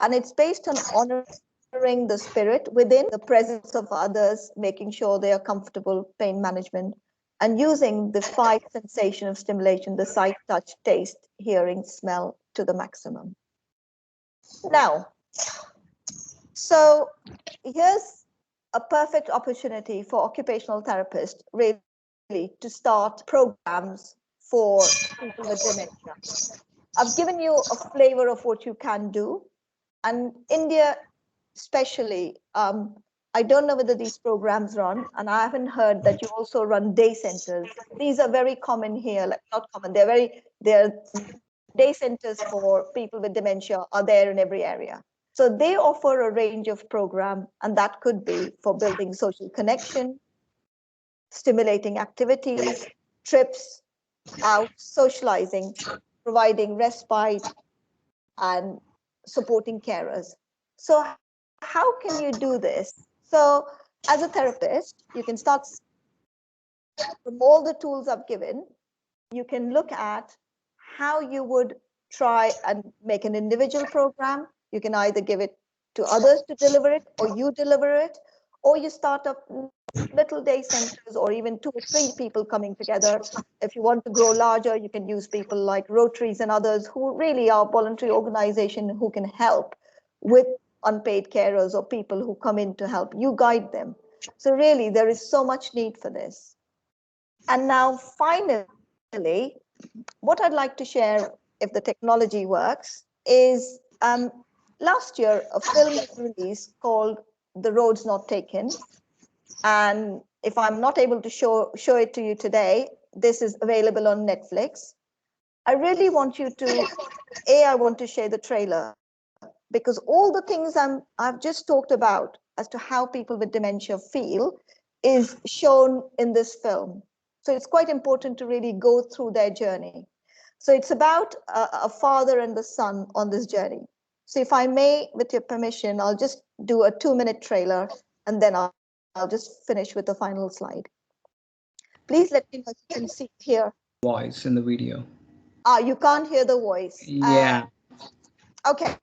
And it's based on honoring the spirit within the presence of others, making sure they are comfortable, pain management, and using the 5 sensation of stimulation, the sight, touch, taste, hearing, smell, to the maximum. Now, so here's a perfect opportunity for occupational therapists really to start programs for people with dementia. I've given you a flavor of what you can do. And India, especially, I don't know whether these programs run, and I haven't heard that you also run day centers. These are very common here, like not common, they're day centers for people with dementia are there in every area. So they offer a range of program, and that could be for building social connection, stimulating activities, trips out, socializing, providing respite, and supporting carers. So how can you do this? So as a therapist, you can start from all the tools I've given. You can look at how you would try and make an individual program. You can either give it to others to deliver it, or you deliver it, or you start up little day centers, or even 2 or 3 people coming together. If you want to grow larger, you can use people like Rotaries and others who really are voluntary organization who can help with unpaid carers or people who come in to help. You guide them. So really, there is so much need for this. And now finally, what I'd like to share, if the technology works, is last year a film was released called The Roads Not Taken. And if I'm not able to show it to you today, this is available on Netflix. I really want you to, I want to share the trailer, because all the things I've just talked about as to how people with dementia feel is shown in this film. So it's quite important to really go through their journey. So it's about a father and the son on this journey. So if I may, with your permission, I'll just do a 2-minute trailer, and then I'll just finish with the final slide. Please let me know if you can see here. Voice in the video. You can't hear the voice. Yeah. Okay.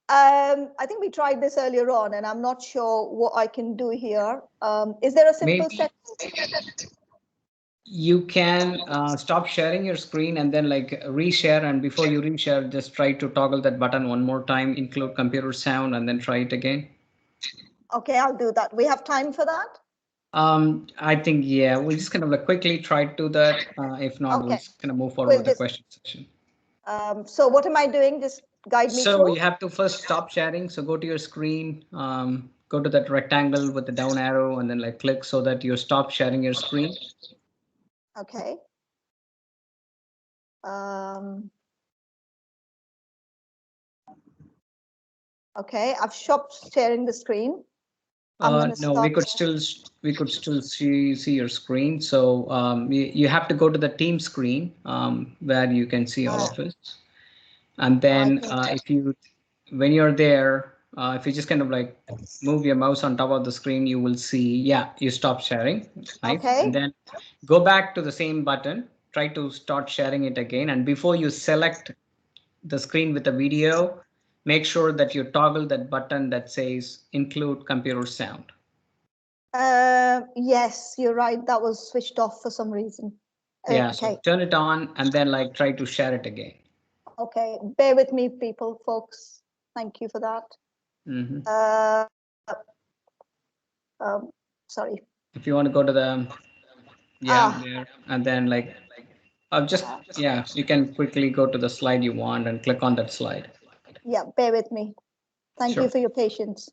I think we tried this earlier on, and I'm not sure what I can do here. Is there a simple Maybe set? you can stop sharing your screen and then like reshare, and before you reshare, just try to toggle that button one more time, include computer sound, and then try it again. Okay, I'll do that. We have time for that? I think, yeah, we'll just kind of like quickly try to do that. If not, we'll Okay. just kind of move forward We'll with the just, question session. So what am I doing? Just guide me So through. you have to first stop sharing. So go to your screen, go to that rectangle with the down arrow, and then like click so that you stop sharing your screen. Okay. Okay, I've stopped sharing the screen. No, we could still see your screen. So you have to go to the team screen where you can see all of us. And then when you're there, if you just kind of like move your mouse on top of the screen, you will see, yeah, you stop sharing. Nice. Okay. And then go back to the same button, try to start sharing it again. And before you select the screen with the video, make sure that you toggle that button that says include computer sound. Yes, you're right. That was switched off for some reason. Yeah, Okay. so turn it on and then like try to share it again. Okay, bear with me, people, folks. Thank you for that. Sorry. If you want to go to the there, and then like you can quickly go to the slide you want and click on that slide. Yeah, bear with me. Thank you for your patience.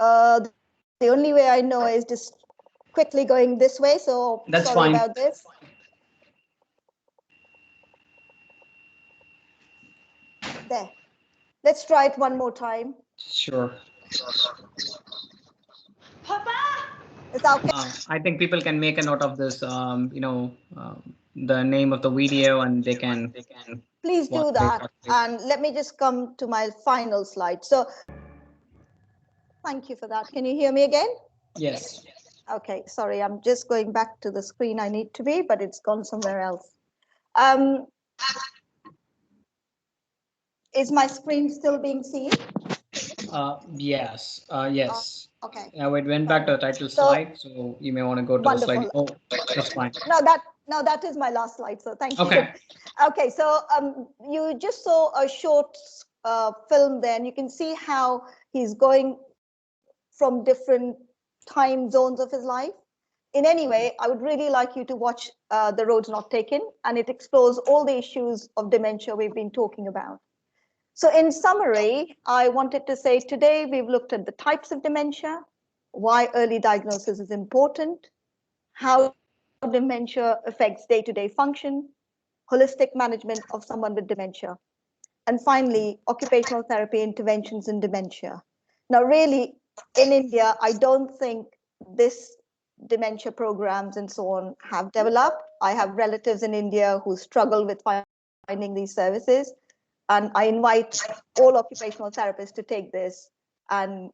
The only way I know is just quickly going this way, so that's sorry fine about this. There. Let's try it one more time. Sure. Papa! Is that okay? I think people can make a note of this, the name of the video, and they can. Please do that. And let me just come to my final slide. So thank you for that. Can you hear me again? Yes. Okay, sorry, I'm just going back to the screen I need to be, but it's gone somewhere else. Is my screen still being seen? Yes. Yes. Okay. Now it went back to the title slide, so you may want to go to the slide. Oh, that's fine. No, that is my last slide. So thank you. Okay. Okay. So you just saw a short film there, and you can see how he's going from different time zones of his life. In any way, I would really like you to watch The Roads Not Taken, and it explores all the issues of dementia we've been talking about. So in summary, I wanted to say today we've looked at the types of dementia, why early diagnosis is important, how dementia affects day-to-day function, holistic management of someone with dementia, and finally, occupational therapy interventions in dementia. Now, really, in India, I don't think this dementia programs and so on have developed. I have relatives in India who struggle with finding these services. And I invite all occupational therapists to take this, and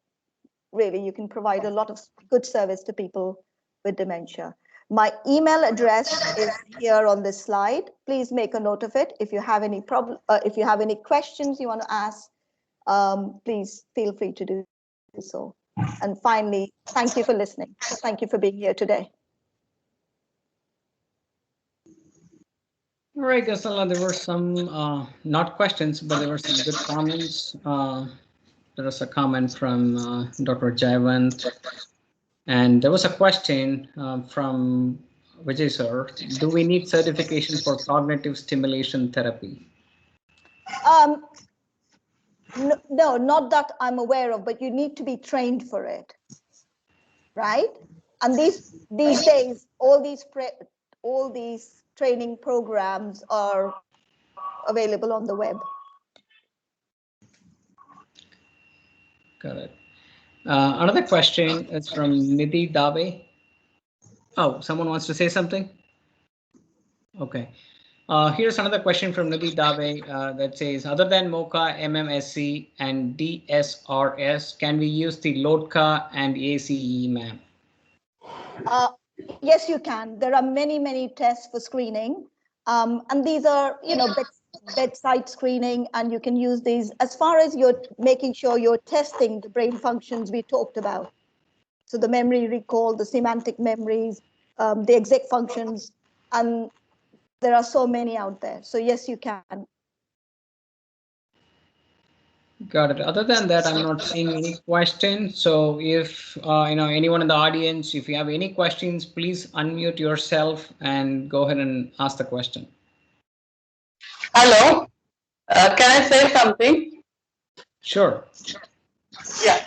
really you can provide a lot of good service to people with dementia. My email address is here on this slide. Please make a note of it. If you have any if you have any questions you want to ask, please feel free to do so. And finally, thank you for listening. Thank you for being here today. All right, Gazala, there were some, not questions, but there were some good comments. There was a comment from Dr. Jayavant, and there was a question from Vijay sir. Do we need certification for cognitive stimulation therapy? No, not that I'm aware of, but you need to be trained for it, right? And these days, all these training programs are available on the web. Got it. Another question is from Nidhi Dave. Oh, someone wants to say something? Okay. Here's another question from Nidhi Dave that says, other than MOCA, MMSC, and DSRS, can we use the LODCA and ACE, ma'am? Yes, you can. There are many tests for screening. And these are, bedside screening, and you can use these as far as you're making sure you're testing the brain functions we talked about. So the memory recall, the semantic memories, the exec functions, and there are so many out there. So yes, you can. Got it. Other than that, I'm not seeing any questions. So if anyone in the audience, if you have any questions, please unmute yourself and go ahead and ask the question. Hello, can I say something? Sure. Yeah.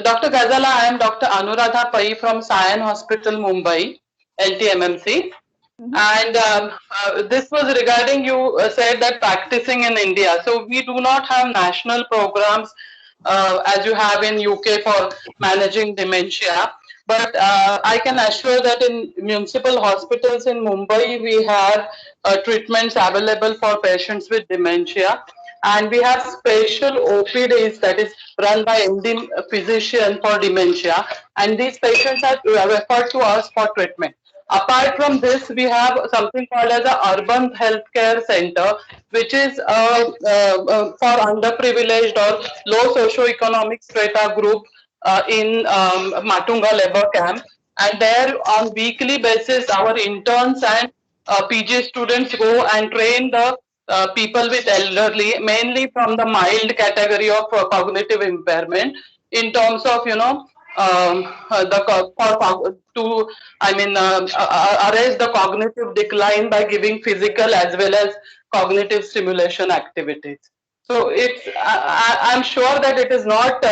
Dr. Gazala, I am Dr. Anuradha Pai from Sion Hospital, Mumbai, LTMMC. And this was regarding, you said that practicing in India. So we do not have national programs as you have in UK for managing dementia. But I can assure that in municipal hospitals in Mumbai, we have treatments available for patients with dementia. And we have special OPDs that is run by MD physician for dementia. And these patients are referred to us for treatment. Apart from this, we have something called as a urban healthcare center, which is for underprivileged or low socioeconomic strata group in Matunga labor camp. And there on weekly basis, our interns and PG students go and train the people with elderly, mainly from the mild category of cognitive impairment, in terms of arrest the cognitive decline by giving physical as well as cognitive stimulation activities. So I'm sure that it is not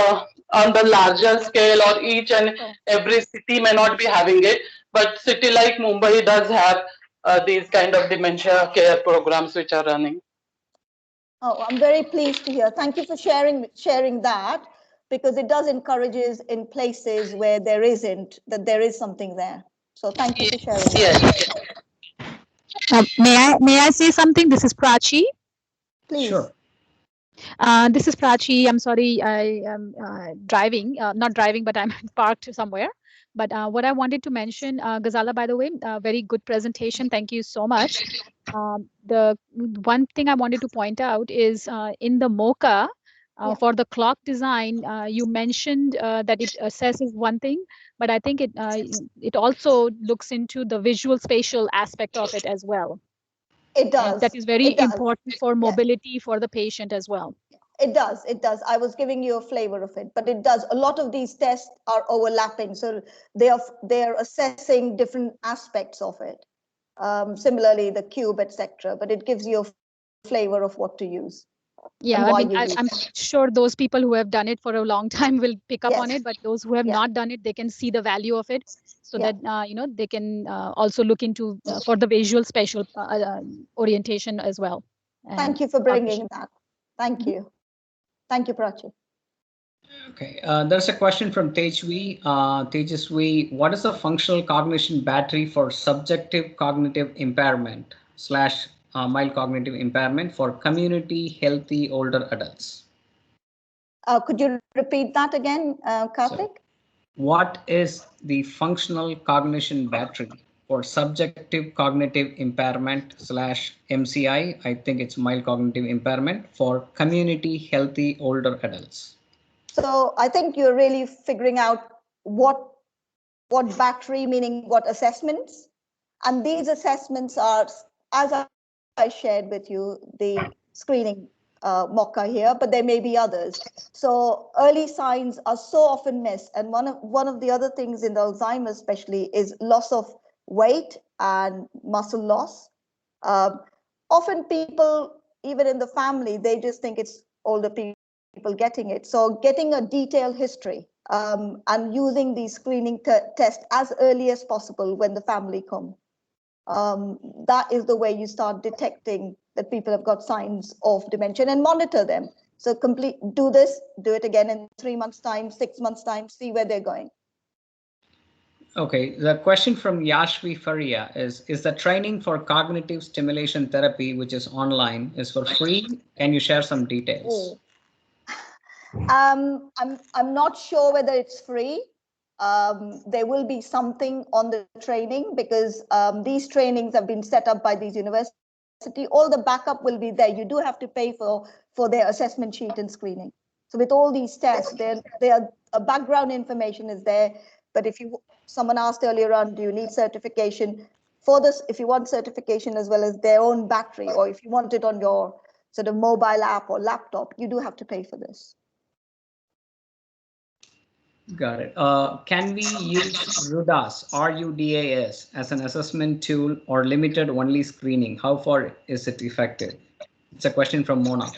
on the larger scale, or each and every city may not be having it, but city like Mumbai does have these kind of dementia care programs which are running. Oh, I'm very pleased to hear. Thank you for sharing that, because it does encourages in places where there isn't, that there is something there. So thank you for sharing that. Yes. May I say something? This is Prachi. Please. Sure. This is Prachi. I'm sorry, I am driving, not driving, but I'm parked somewhere. But what I wanted to mention, Gazala, by the way, very good presentation. Thank you so much. The one thing I wanted to point out is in the MOCA, for the clock design, you mentioned that it assesses one thing, but I think it also looks into the visual spatial aspect of it as well. It does. And that is very important for mobility for the patient as well. It does. It does. I was giving you a flavor of it, but it does. A lot of these tests are overlapping, so they are assessing different aspects of it. Similarly, the cube, etc. But it gives you a flavor of what to use. Yeah, I mean, I'm sure those people who have done it for a long time will pick up on it, but those who have not done it, they can see the value of it, so that they can also look into for the visual spatial orientation as well. Thank you for bringing that. Thank you. Thank you, Prachi. Okay, there's a question from Tejvi. Tejasvi, what is the functional cognition battery for subjective cognitive impairment / mild cognitive impairment for community healthy older adults? Could you repeat that again, Karthik? What is the functional cognition battery for subjective cognitive impairment / MCI? I think it's mild cognitive impairment for community healthy older adults. So I think you're really figuring out what battery, meaning what assessments. And these assessments are, as I shared with you, the screening MOCA here, but there may be others. So early signs are so often missed. And one of the other things in the Alzheimer's especially is loss of weight and muscle loss. Often people, even in the family, they just think it's older people getting it. So getting a detailed history and using these screening tests as early as possible when the family come. That is the way you start detecting that people have got signs of dementia and monitor them. So do it again in 3 months' time, 6 months' time, see where they're going. Okay, the question from Yashvi Faria is the training for cognitive stimulation therapy, which is online, is for free? Can you share some details? I'm not sure whether it's free. There will be something on the training, because these trainings have been set up by these universities all the backup will be there. You do have to pay for their assessment sheet and screening. So with all these tests, background information is there. But someone asked earlier on, do you need certification for this? If you want certification as well as their own battery, or if you want it on your sort of mobile app or laptop, you do have to pay for this. Got it. Can we use RUDAS, RUDAS, as an assessment tool or limited only screening? How far is it effective? It's a question from Mona.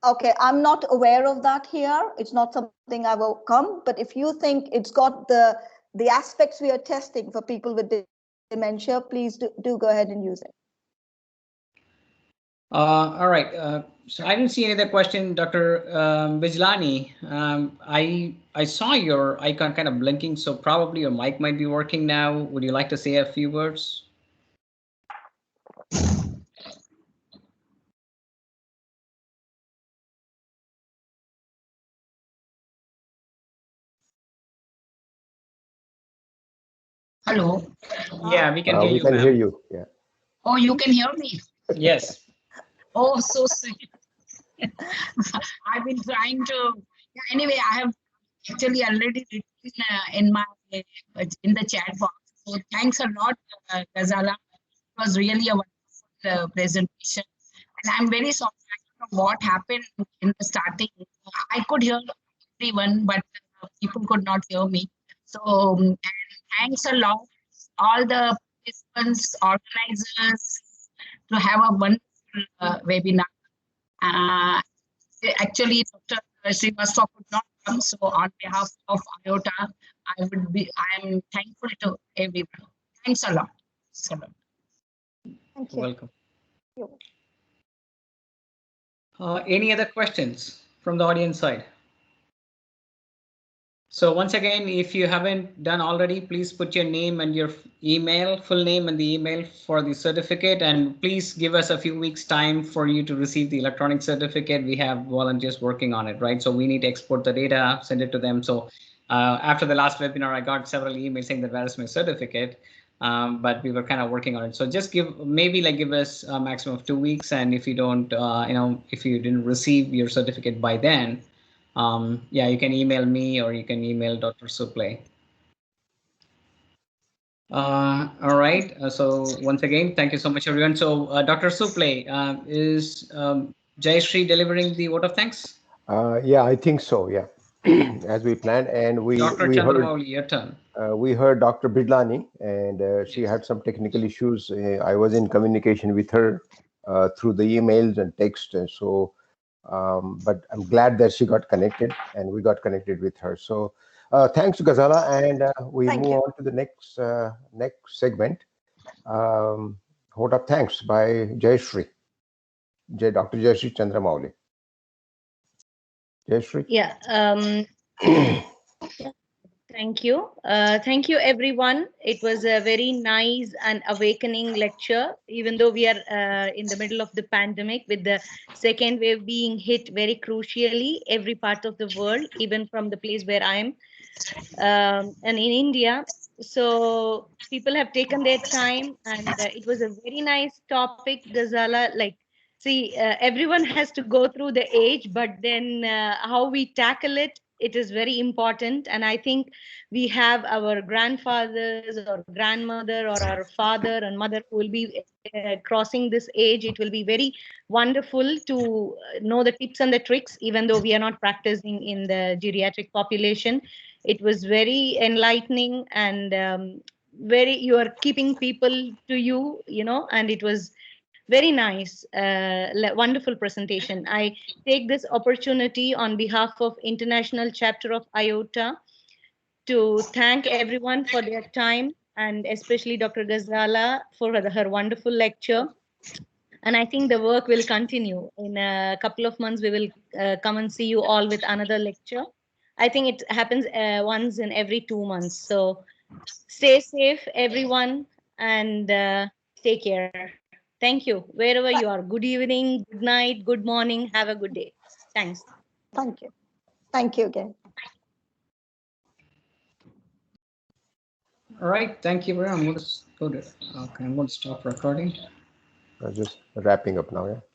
Okay, I'm not aware of that here. It's not something I've come, but if you think it's got the aspects we are testing for people with dementia, please do go ahead and use it. All right. So I didn't see any other question, Dr. Bijlani. I saw your icon kind of blinking, so probably your mic might be working now. Would you like to say a few words? Hello. Yeah, we can hear you. We can hear you. Yeah. Oh, you can hear me? Yes. Oh, so sweet. I've been trying to. Anyway, I have actually already written in the chat box. So thanks a lot, Gazala. It was really a wonderful presentation, and I'm very sorry for what happened in the starting. I could hear everyone, but people could not hear me. So and thanks a lot, all the participants, organizers, to have a wonderful webinar. Actually, Dr. Srivastava could not come, so on behalf of IOTA, I'm thankful to everyone. Thanks a lot. Thank you. Welcome. Any other questions from the audience side? So once again, if you haven't done already, please put your name and your email, full name and the email for the certificate, and please give us a few weeks time for you to receive the electronic certificate. We have volunteers working on it, right? So we need to export the data, send it to them. So after the last webinar, I got several emails saying that where is my certificate, but we were kind of working on it. So just give us a maximum of 2 weeks, and if you don't, if you didn't receive your certificate by then, yeah, you can email me or you can email Dr. Suple. All right. So once again, thank you so much, everyone. So Dr. Suple, is Jayashree delivering the vote of thanks? Yeah, I think so. Yeah, as we planned, and we Dr. heard Chandramouli, your turn. we heard Dr. Bidlani, and she had some technical issues. I was in communication with her through the emails and text, and so. But I'm glad that she got connected and we got connected with her. So thanks to Gazala, and we move on to the next segment. Vote of thanks by Jayashree, Dr. Jayashree Chandramouli. Jayashree? Yeah. Thank you. Thank you, everyone. It was a very nice and awakening lecture, even though we are in the middle of the pandemic, with the second wave being hit very crucially every part of the world, even from the place where I am, and in India. So people have taken their time, and it was a very nice topic, Gazala. Like, see, everyone has to go through the age, but then how we tackle it, it is very important. And I think we have our grandfathers or grandmother or our father and mother who will be crossing this age. It will be very wonderful to know the tips and the tricks, even though we are not practicing in the geriatric population. It was very enlightening, and you are keeping people to you, and it was very nice, wonderful presentation. I take this opportunity on behalf of International Chapter of IOTA to thank everyone for their time, and especially Dr. Gazala for her wonderful lecture. And I think the work will continue. In a couple of months, we will come and see you all with another lecture. I think it happens once in every 2 months. So stay safe, everyone, and take care. Thank you. Wherever you are. Good evening, good night, good morning. Have a good day. Thanks. Thank you. Thank you again. All right. Thank you very much. I'm going to go to, okay, I'm going to stop recording. just wrapping up now. Yeah.